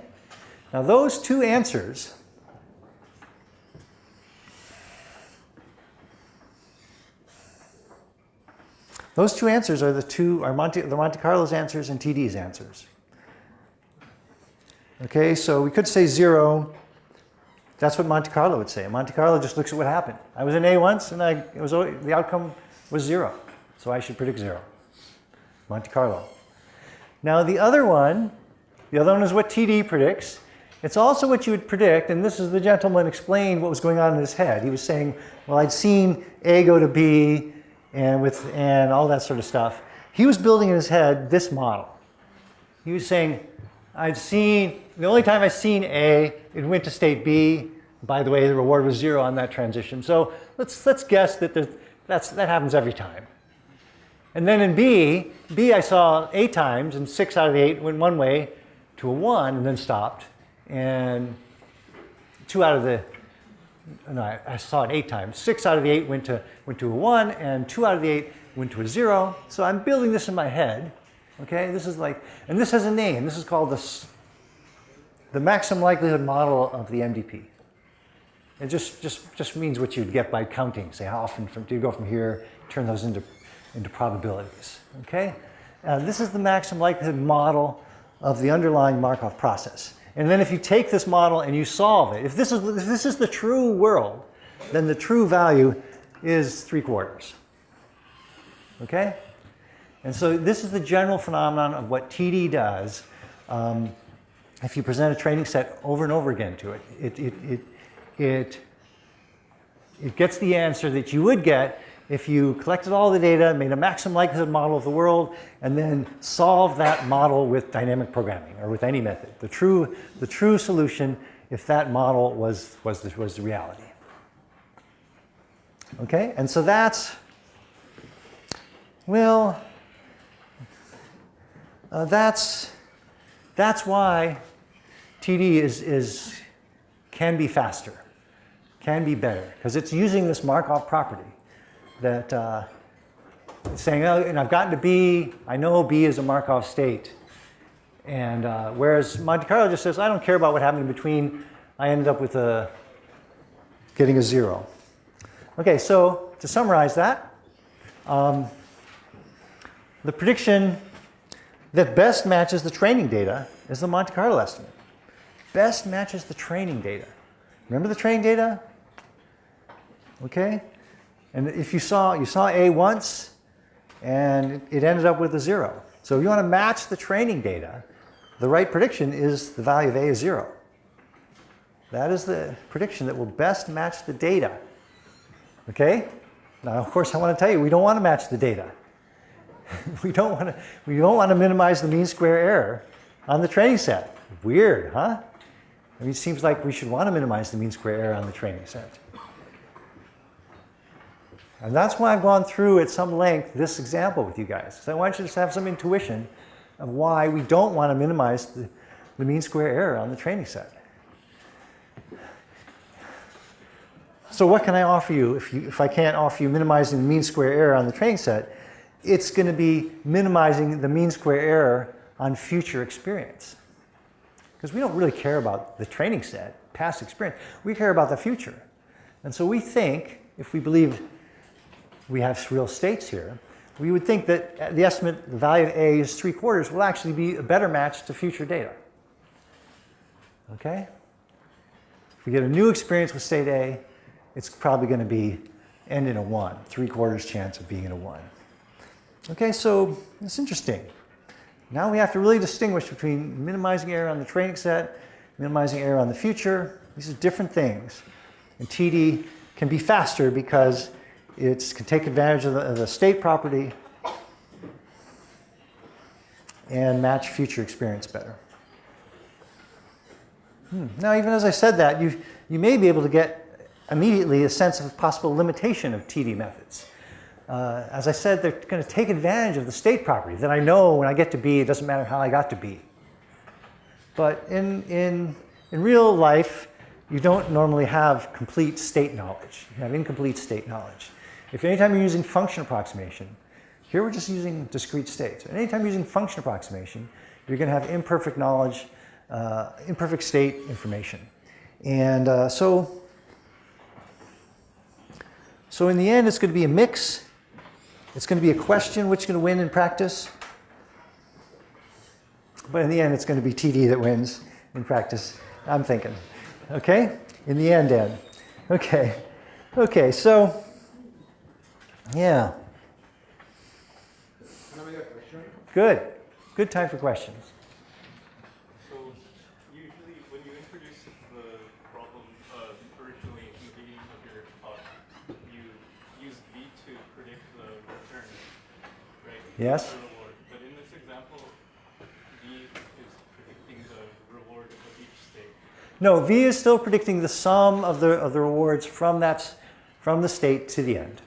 Now those two answers are the Monte Carlo's answers and TD's answers. Okay, so we could say 0. That's what Monte Carlo would say. Monte Carlo just looks at what happened. I was in A once, and the outcome was 0. So I should predict 0. Monte Carlo. Now the other one is what TD predicts. It's also what you would predict, and this is the gentleman explained what was going on in his head. He was saying, well, I'd seen A go to B, and all that sort of stuff. He was building in his head this model. He was saying, the only time I've seen A, it went to state B. By the way, the reward was 0 on that transition. So let's guess that that happens every time. And then in B I saw 8 times, and 6 out of the 8 went one way to a 1 and then stopped. And 2 out of the, no, I saw it 8 times. 6 out of the 8 went to a 1, and 2 out of the 8 went to a 0. So I'm building this in my head. Okay, this is like, and this has a name. This is called the maximum likelihood model of the MDP. It just means what you'd get by counting. Say how often do you go from here, turn those into probabilities. Okay, this is the maximum likelihood model of the underlying Markov process. And then if you take this model and you solve it, if this is the true world, then the true value is 3/4. Okay? And so this is the general phenomenon of what TD does if you present a training set over and over again to it. It gets the answer that you would get if you collected all the data, made a maximum likelihood model of the world, and then solved that model with dynamic programming or with any method. The true solution if that model was the reality. Okay, and so that's, well, that's why TD can be faster, can be better, because it's using this Markov property that it's saying, oh, and I've gotten to B, I know B is a Markov state. And whereas Monte Carlo just says, I don't care about what happened in between, I ended up with getting a 0. Okay, so to summarize that, the prediction that best matches the training data is the Monte Carlo estimate. Best matches the training data. Remember the training data? Okay? And if you saw A once, and it ended up with a 0. So if you want to match the training data, the right prediction is the value of A is 0. That is the prediction that will best match the data. Okay? Now, of course, I want to tell you, we don't want to match the data. we don't want to minimize the mean square error on the training set. Weird, huh? I mean, it seems like we should want to minimize the mean square error on the training set. And that's why I've gone through at some length this example with you guys. So I want you to have some intuition of why we don't want to minimize the mean square error on the training set. So what can I offer you if I can't offer you minimizing the mean square error on the training set? It's going to be minimizing the mean square error on future experience. Because we don't really care about the training set, past experience. We care about the future. And so we think, if we believe we have real states here, we would think that the estimate, the value of A is 3/4, will actually be a better match to future data. Okay? If we get a new experience with state A, it's probably going to end in a 1, 3/4 chance of being in a 1. Okay, so it's interesting. Now we have to really distinguish between minimizing error on the training set, minimizing error on the future. These are different things. And TD can be faster because it can take advantage of the state property and match future experience better. Now, even as I said that, you may be able to get immediately a sense of possible limitation of TD methods. As I said, they're going to take advantage of the state property that I know when I get to B, it doesn't matter how I got to B. But in real life, you don't normally have complete state knowledge. You have incomplete state knowledge. If anytime you're using function approximation, here we're just using discrete states. And anytime you're using function approximation, you're going to have imperfect knowledge, imperfect state information. And so in the end, it's going to be a mix. It's going to be a question which is going to win in practice. But in the end, it's going to be TD that wins in practice, I'm thinking. Okay? In the end, Ed. Okay. Okay, so, yeah. Can I make a question? Good. Good time for questions. So usually when you introduce the problem originally in the beginning of your talk, you use B to predict the return, right? Yes. The reward. But in this example, B is predicting the No, V is still predicting the sum of the rewards from the state to the end.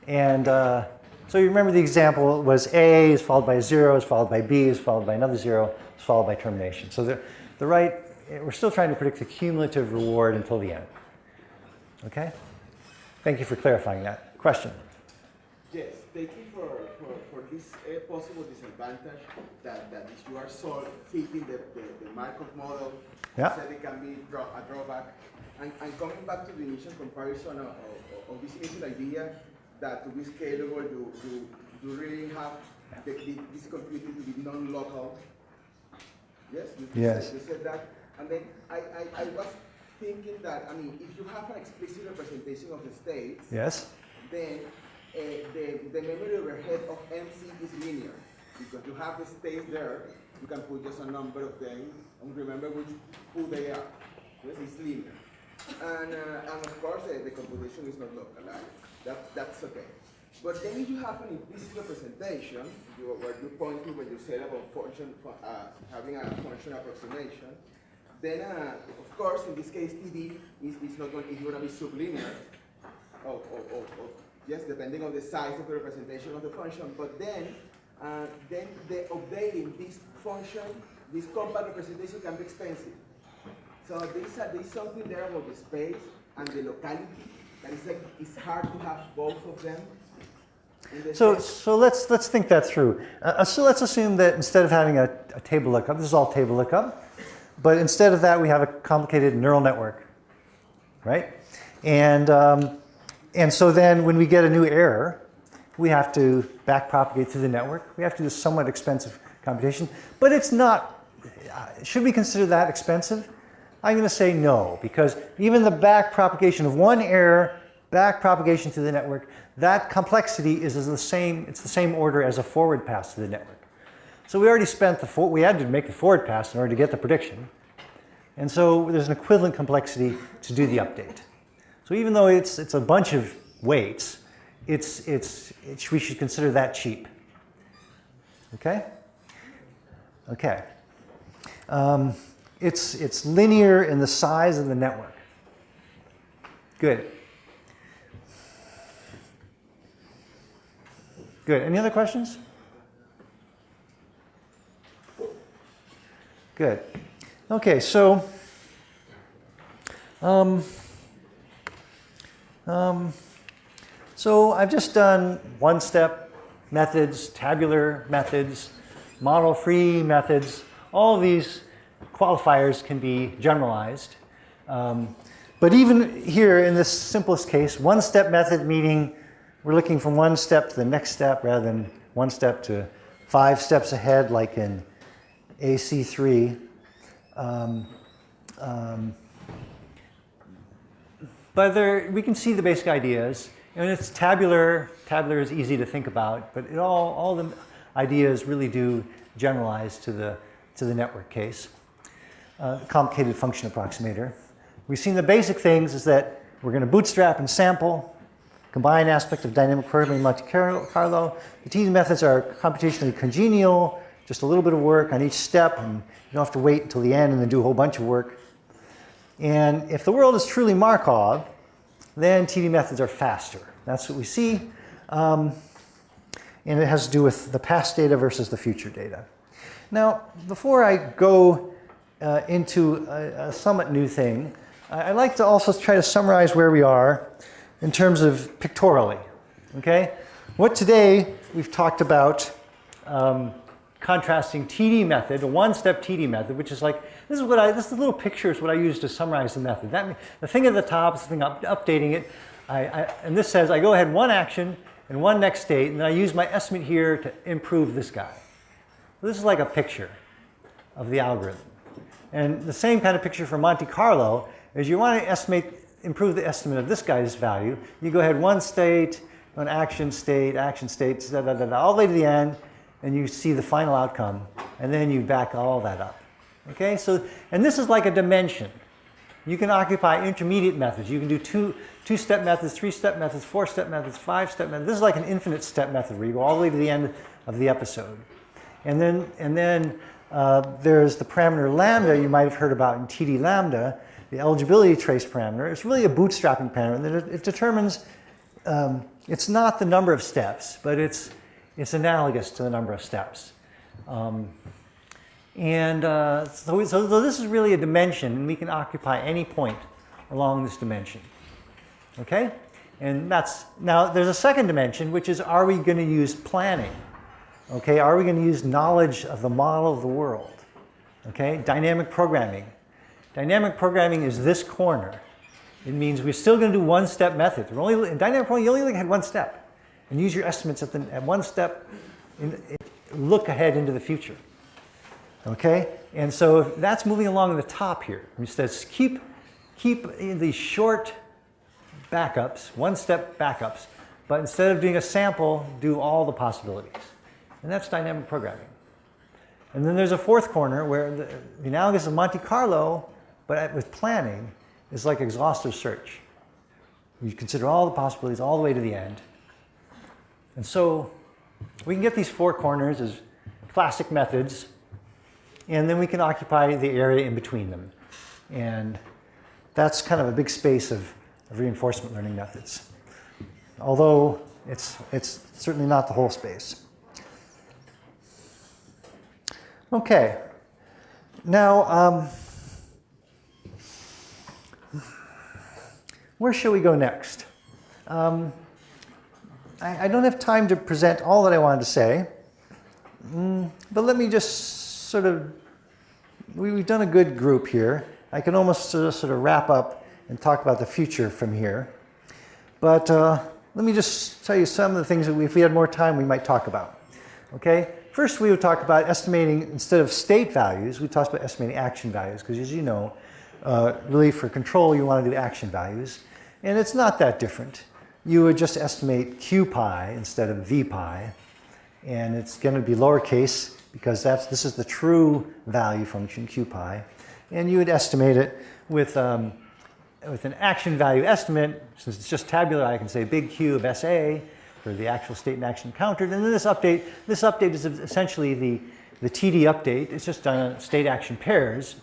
And so you remember the example was A is followed by a 0, is followed by B, is followed by another 0, is followed by termination. So we're still trying to predict the cumulative reward until the end. Okay? Thank you for clarifying that. Question? Yes, thank you for this possible disadvantage that if you are fitting the Markov model, Yeah. said it can be a drawback. And coming back to the initial comparison of this initial idea that to be scalable, you really have this computing to be non-local. Yes? Yes. You said that. And then I was thinking that, I mean, if you have an explicit representation of the states, Yes? then the memory overhead of MC is linear. Because you have the states there, you can put just a number of them and remember who they are. Yes, it's linear. And of course, the computation is not localized. That's okay. But then if you have an implicit representation, where you point to when you said about function, having a function approximation, then of course in this case TD is not going to be sublinear. Yes, depending on the size of the representation of the function. But then the updating this function, this compact representation can be expensive. So there's something there about the space and the locality that is like it's hard to have both of them. So let's think that through. So let's assume that instead of having a table lookup, this is all table lookup, but instead of that we have a complicated neural network, right? And so then when we get a new error, we have to backpropagate through the network. We have to do somewhat expensive computation, but it's not, should we consider that expensive? I'm going to say no, because even the backpropagation of one error, backpropagation through the network, that complexity is the same order as a forward pass to the network. So we already spent we had to make the forward pass in order to get the prediction. And so there's an equivalent complexity to do the update. So even though it's a bunch of weights, we should consider that cheap. Okay? Okay. It's linear in the size of the network. Good. Good. Any other questions? Good. Okay, so so I've just done one-step methods, tabular methods, model-free methods. All of these qualifiers can be generalized. But even here in this simplest case, one-step method meaning we're looking from one step to the next step rather than one step to 5 steps ahead like in AC3. But we can see the basic ideas. And it's tabular. Tabular is easy to think about, but all the ideas really do generalize to the network case. Complicated function approximator. We've seen the basic things is that we're going to bootstrap and sample, combine aspect of dynamic programming Monte Carlo. The TD methods are computationally congenial, just a little bit of work on each step, and you don't have to wait until the end and then do a whole bunch of work. And if the world is truly Markov, then TD methods are faster. That's what we see. And it has to do with the past data versus the future data. Now, before I go into a somewhat new thing, I'd like to also try to summarize where we are in terms of pictorially. Okay? What today we've talked about contrasting TD method, a one-step TD method, which is like, this is the little picture is what I use to summarize the method. The thing at the top is the thing updating it. And this says I go ahead one action and one next state, and then I use my estimate here to improve this guy. So this is like a picture of the algorithm. And the same kind of picture for Monte Carlo is you want to improve the estimate of this guy's value. You go ahead one state, one action state, all the way to the end, and you see the final outcome, and then you back all that up. Okay, so, and this is like a dimension. You can occupy intermediate methods. You can do two-step methods, 3-step methods, 4-step methods, 5-step methods. This is like an infinite step method where you go all the way to the end of the episode. And then There's the parameter lambda you might have heard about in TD lambda, the eligibility trace parameter. It's really a bootstrapping parameter. It determines, it's not the number of steps, but it's analogous to the number of steps. So this is really a dimension, and we can occupy any point along this dimension. Okay? And now there's a second dimension, which is, are we going to use planning? Okay, are we going to use knowledge of the model of the world? Okay, dynamic programming. Dynamic programming is this corner. It means we're still going to do one-step methods. In dynamic programming, you only had one step. And use your estimates at one step, look ahead into the future. Okay, and so that's moving along the top here. It says keep these short backups, one-step backups, but instead of doing a sample, do all the possibilities. And that's dynamic programming. And then there's a fourth corner where the analogous of Monte Carlo, but with planning, is like exhaustive search. You consider all the possibilities all the way to the end. And so we can get these four corners as classic methods, and then we can occupy the area in between them. And that's kind of a big space of reinforcement learning methods. Although it's certainly not the whole space. Okay. Now, where shall we go next? I don't have time to present all that I wanted to say, but let me just sort of, we've done a good group here. I can almost sort of wrap up and talk about the future from here. But let me just tell you some of the things that if we had more time, we might talk about. Okay? First, we would talk about estimating, instead of state values, we talked about estimating action values, because as you know, really for control, you want to do action values. And it's not that different. You would just estimate q pi instead of v pi. And it's going to be lowercase, because this is the true value function, q pi. And you would estimate it with an action value estimate. Since it's just tabular, I can say big Q of SA for the actual state and action encountered. And then this update is essentially the TD update. It's just done on state action pairs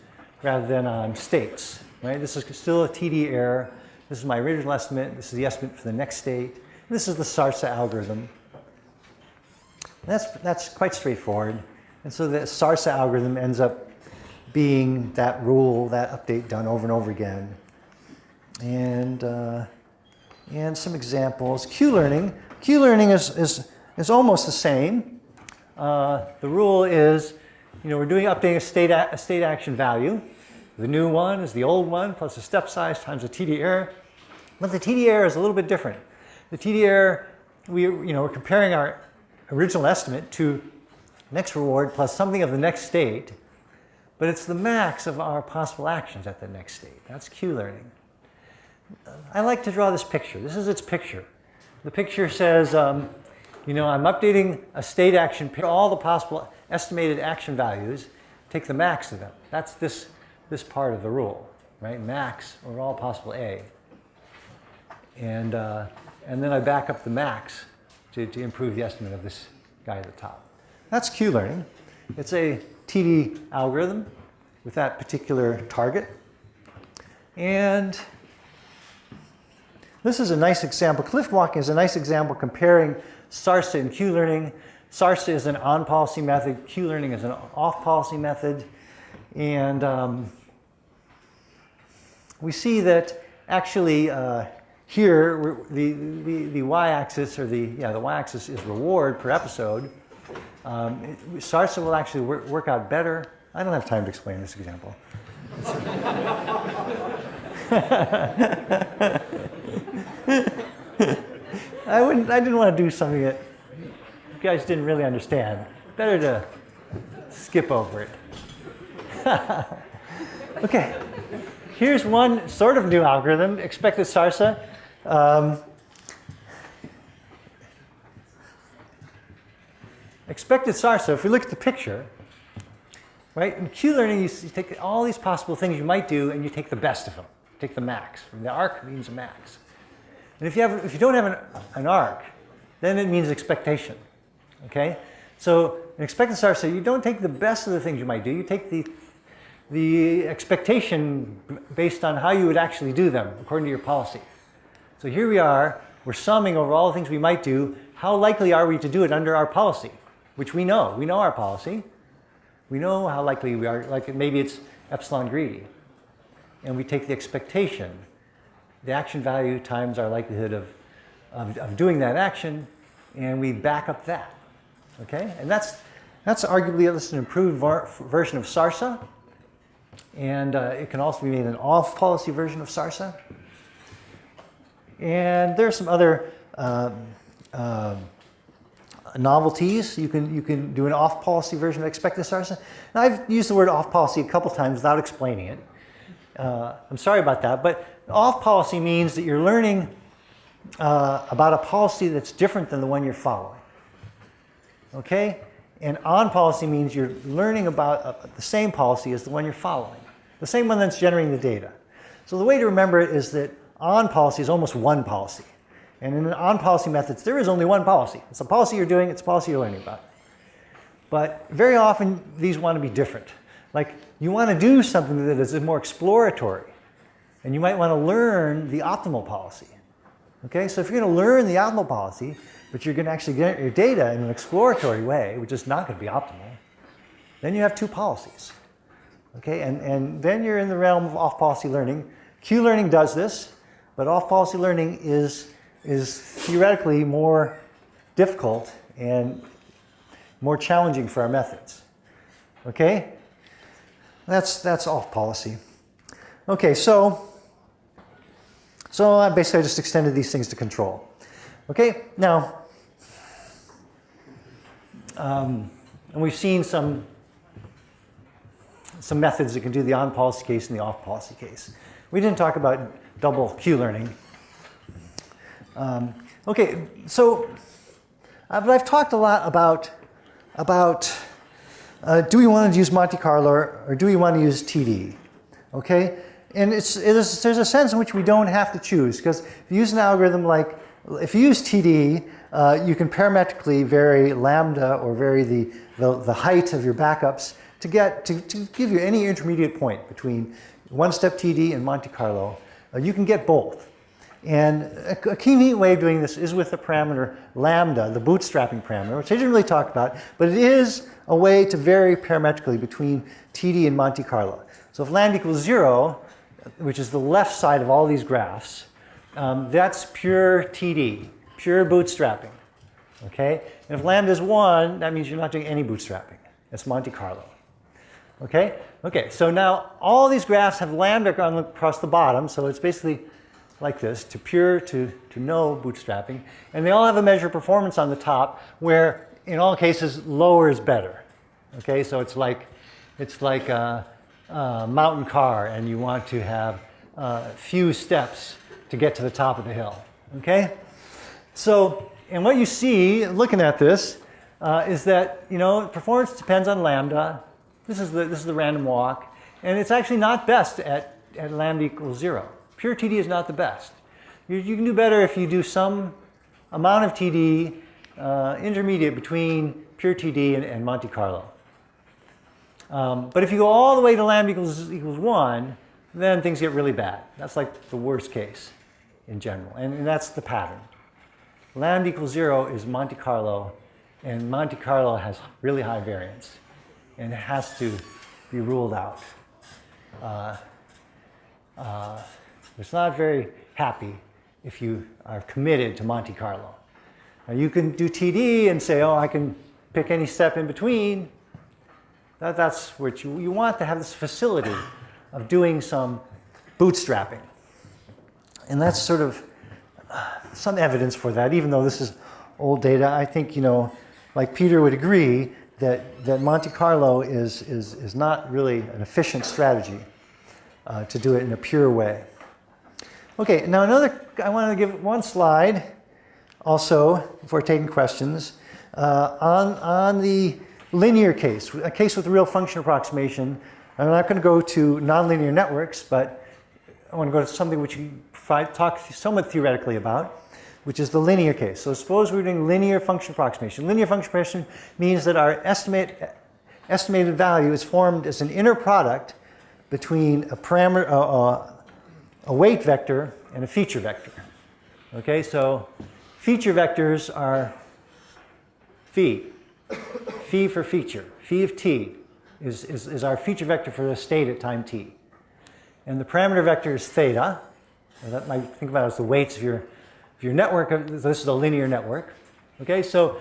rather than on states. Right? This is still a TD error. This is my original estimate. This is the estimate for the next state. This is the SARSA algorithm. And that's quite straightforward. And so the SARSA algorithm ends up being that rule, that update done over and over again. And some examples. Q-learning. Q-learning is almost the same. The rule is, we're updating a state action value. The new one is the old one plus the step size times the TD error. But the TD error is a little bit different. The TD error, we're comparing our original estimate to next reward plus something of the next state, but it's the max of our possible actions at the next state. That's Q-learning. I like to draw this picture. This is its picture. The picture says, I'm updating a state action pair, all the possible estimated action values, take the max of them. That's this part of the rule, right? Max over all possible A. And then I back up the max to improve the estimate of this guy at the top. That's Q-learning. It's a TD algorithm with that particular target. And this is a nice example. Cliff walking is a nice example comparing SARSA and Q-learning. SARSA is an on-policy method. Q-learning is an off-policy method. And we see that actually here the y-axis, or the y-axis is reward per episode. SARSA will actually work out better. I don't have time to explain this example. I didn't want to do something that you guys didn't really understand. Better to skip over it. Okay, here's one sort of new algorithm, expected SARSA. Expected SARSA, if we look at the picture, right? In Q-learning, you take all these possible things you might do, and you take the best of them. Take the max. The arc means a max. And if you don't have an arc, then it means expectation. Okay? So an expected sarsa, you don't take the best of the things you might do. You take the expectation based on how you would actually do them according to your policy. So here we are, we're summing over all the things we might do. How likely are we to do it under our policy, which we know. We know our policy. We know how likely we are, like maybe it's epsilon greedy. And we take the expectation, the action value times our likelihood of doing that action, and we back up that. Okay? And that's arguably an improved version of sarsa. And it can also be made an off-policy version of sarsa. And there are some other novelties. You can do an off-policy version of expected sarsa. And I've used the word off-policy a couple times without explaining it. I'm sorry about that, but off-policy means that you're learning about a policy that's different than the one you're following. Okay? And on-policy means you're learning about the same policy as the one you're following, the same one that's generating the data. So the way to remember it is that on-policy is almost one policy. And in on-policy methods, there is only one policy. It's a policy you're doing, it's a policy you're learning about. But very often, these want to be different. Like, you want to do something that is more exploratory. And you might want to learn the optimal policy. Okay, so if you're going to learn the optimal policy, but you're going to actually get your data in an exploratory way, which is not going to be optimal, then you have two policies. Okay, and then you're in the realm of off-policy learning. Q-learning does this, but off-policy learning is theoretically more difficult and more challenging for our methods. Okay? That's off-policy. Okay, so basically I just extended these things to control. Okay, now, and we've seen some methods that can do the on-policy case and the off-policy case. We didn't talk about double Q-learning. Okay, so but I've talked a lot about do we want to use Monte Carlo or do we want to use TD? Okay, and there's a sense in which we don't have to choose, because if you use an algorithm like, if you use TD, you can parametrically vary lambda or vary the height of your backups to give you any intermediate point between one-step TD and Monte Carlo. You can get both. And a key neat way of doing this is with the parameter lambda, the bootstrapping parameter, which I didn't really talk about, but it is a way to vary parametrically between TD and Monte Carlo. So if lambda equals 0, which is the left side of all these graphs, that's pure TD, pure bootstrapping. Okay? And if lambda is 1, that means you're not doing any bootstrapping. It's Monte Carlo. Okay? Okay, so now all these graphs have lambda across the bottom, so it's basically like this, to pure to no bootstrapping. And they all have a measure of performance on the top, where in all cases lower is better. Okay, so it's like a mountain car, and you want to have few steps to get to the top of the hill. Okay, so and what you see looking at this is that performance depends on lambda. This is the random walk, and it's actually not best at lambda equals 0. Pure TD is not the best. You can do better if you do some amount of TD intermediate between pure TD and Monte Carlo. But if you go all the way to lambda equals 1, then things get really bad. That's like the worst case in general. And that's the pattern. Lambda equals 0 is Monte Carlo, and Monte Carlo has really high variance, and it has to be ruled out. It's not very happy if you are committed to Monte Carlo. Now you can do TD and say, oh, I can pick any step in between. That's what you want to have, this facility of doing some bootstrapping. And that's sort of some evidence for that, even though this is old data. I think, like Peter would agree that Monte Carlo is not really an efficient strategy to do it in a pure way. Okay, now I want to give one slide also before taking questions on the linear case, a case with real function approximation. I'm not going to go to nonlinear networks, but I want to go to something which you talk somewhat theoretically about. which is the linear case. So suppose we're doing linear function approximation. Linear function approximation means that our estimated value is formed as an inner product between a parameter, a weight vector and a feature vector. Okay, so feature vectors are phi. Phi for feature. Phi of t is our feature vector for the state at time t. And the parameter vector is theta. And that might think about it as the weights of your network. This is a linear network. Okay, so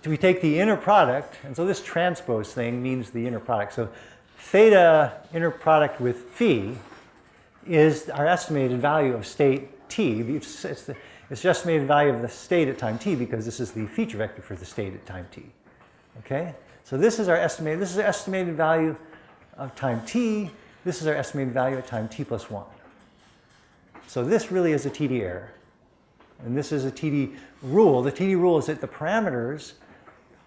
we take the inner product, and so this transpose thing means the inner product. So theta inner product with phi is our estimated value of state t. It's the estimated value of the state at time t because this is the feature vector for the state at time t. Okay, so this is our estimated value of time t. This is our estimated value at time t plus 1. So this really is a TD error. And this is a TD rule. The TD rule is that the parameters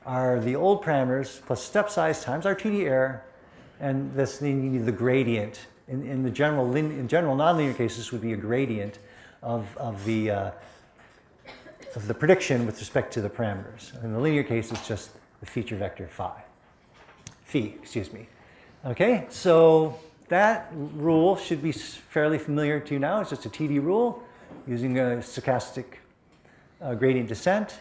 are the old parameters plus step size times our TD error, and this thing you need the gradient. In general nonlinear cases would be a gradient of the prediction with respect to the parameters. In the linear case, it's just the feature vector phi, excuse me. Okay, so that rule should be fairly familiar to you now. It's just a TD rule using a stochastic gradient descent.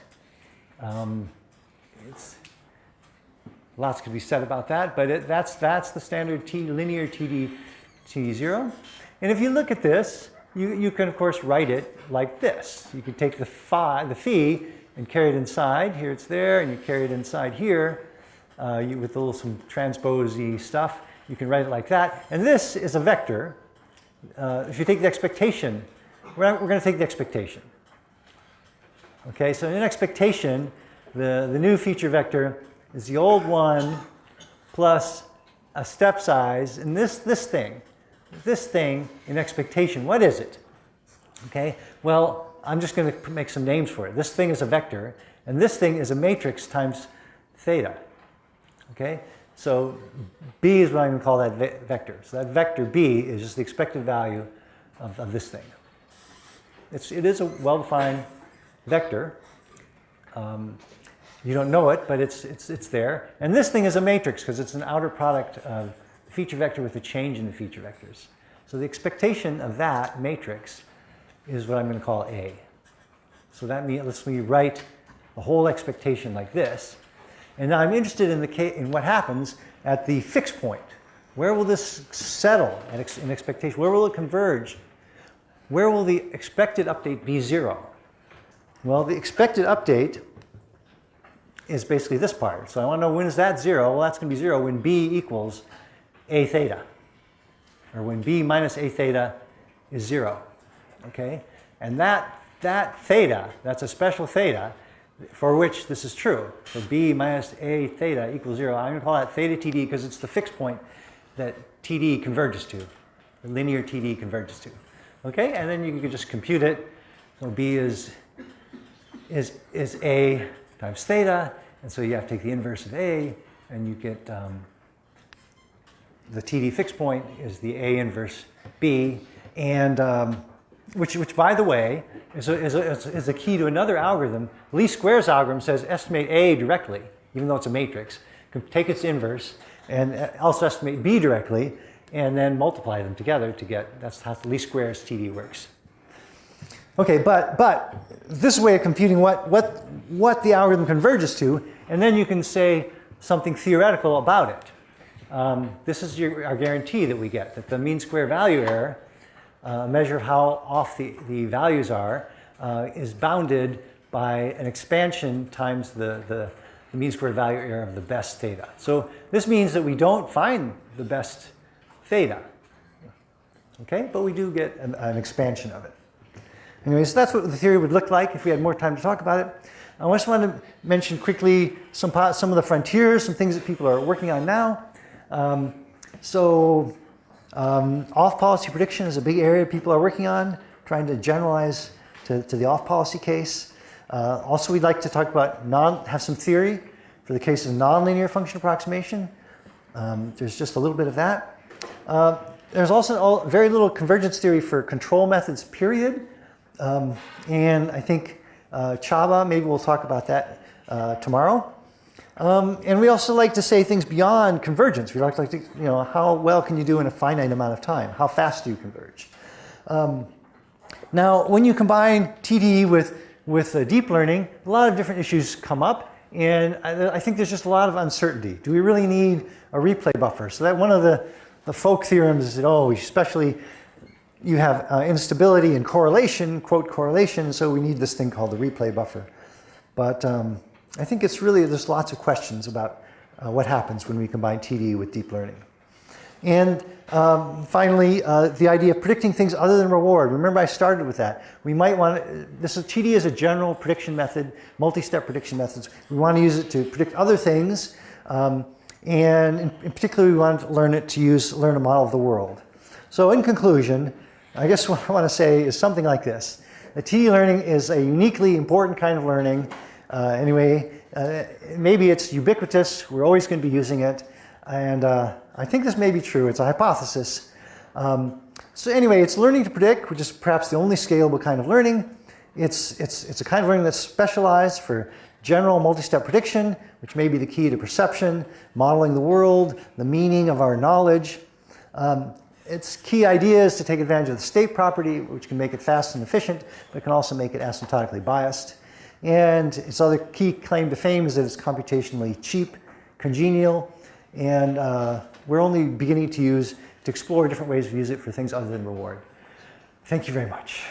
Lots could be said about that, but that's the standard linear TD0. And if you look at this, you can of course write it like this. You can take the phi and carry it inside. Here it's there, and you carry it inside here with a little some transposey stuff. You can write it like that. And this is a vector. If you take the expectation, we're going to take the expectation. Okay, so in expectation, the new feature vector is the old one plus a step size. And this thing in expectation, what is it? Okay, well, I'm just going to make some names for it. This thing is a vector, and this thing is a matrix times theta. Okay, so B is what I'm going to call that vector. So that vector B is just the expected value of this thing. It is a well-defined vector. You don't know it, but it's there. And this thing is a matrix because it's an outer product of the feature vector with a change in the feature vectors. So the expectation of that matrix is what I'm going to call A. So that means let's write the whole expectation like this. And now I'm interested in what happens at the fixed point. Where will this settle in expectation? Where will it converge? Where will the expected update be 0? Well, the expected update is basically this part. So I want to know when is that 0? Well, that's going to be 0 when B equals A theta, or when B minus A theta is 0. Okay? And that theta, that's a special theta for which this is true. So B minus A theta equals 0. I'm going to call that theta TD because it's the fixed point that TD converges to, the linear TD converges to. Okay? And then you can just compute it. So B is A times theta, and so you have to take the inverse of A, and you get the TD fixed point is the A inverse B, and which by the way is a key to another algorithm. Least squares algorithm says estimate A directly, even though it's a matrix. Take its inverse and also estimate B directly, and then multiply them together to get, that's how the least squares TD works. Okay, but this is a way of computing what the algorithm converges to, and then you can say something theoretical about it. This is our guarantee that we get, that the mean square value error, a measure of how off the values are, is bounded by an expansion times the mean square value error of the best theta. So this means that we don't find the best theta, okay? But we do get an expansion of it. Anyway, so that's what the theory would look like if we had more time to talk about it. I just want to mention quickly some of the frontiers, some things that people are working on now. Off-policy prediction is a big area people are working on, trying to generalize to the off-policy case. Also, we'd like to talk about have some theory for the case of nonlinear function approximation. There's just a little bit of that. There's also very little convergence theory for control methods, period. And I think Chava. Maybe we'll talk about that tomorrow. And we also like to say things beyond convergence. We like to, how well can you do in a finite amount of time? How fast do you converge? Now, when you combine TDE with deep learning, a lot of different issues come up. And I think there's just a lot of uncertainty. Do we really need a replay buffer? So that one of the folk theorems is that, especially you have instability and correlation, quote correlation, so we need this thing called the replay buffer. But I think there's lots of questions about what happens when we combine TDE with deep learning. And finally, the idea of predicting things other than reward. Remember, I started with that. We might want TDE is a general prediction method, multi-step prediction methods. We want to use it to predict other things, and in particular, we want to learn a model of the world. So in conclusion, I guess what I want to say is something like this. The TDE learning is a uniquely important kind of learning. Maybe it's ubiquitous. We're always going to be using it. And I think this may be true. It's a hypothesis. So anyway, it's learning to predict, which is perhaps the only scalable kind of learning. It's a kind of learning that's specialized for general multi-step prediction, which may be the key to perception, modeling the world, the meaning of our knowledge. Its key idea is to take advantage of the state property, which can make it fast and efficient, but can also make it asymptotically biased. And its other key claim to fame is that it's computationally cheap, congenial, and we're only beginning to explore different ways to use it for things other than reward. Thank you very much.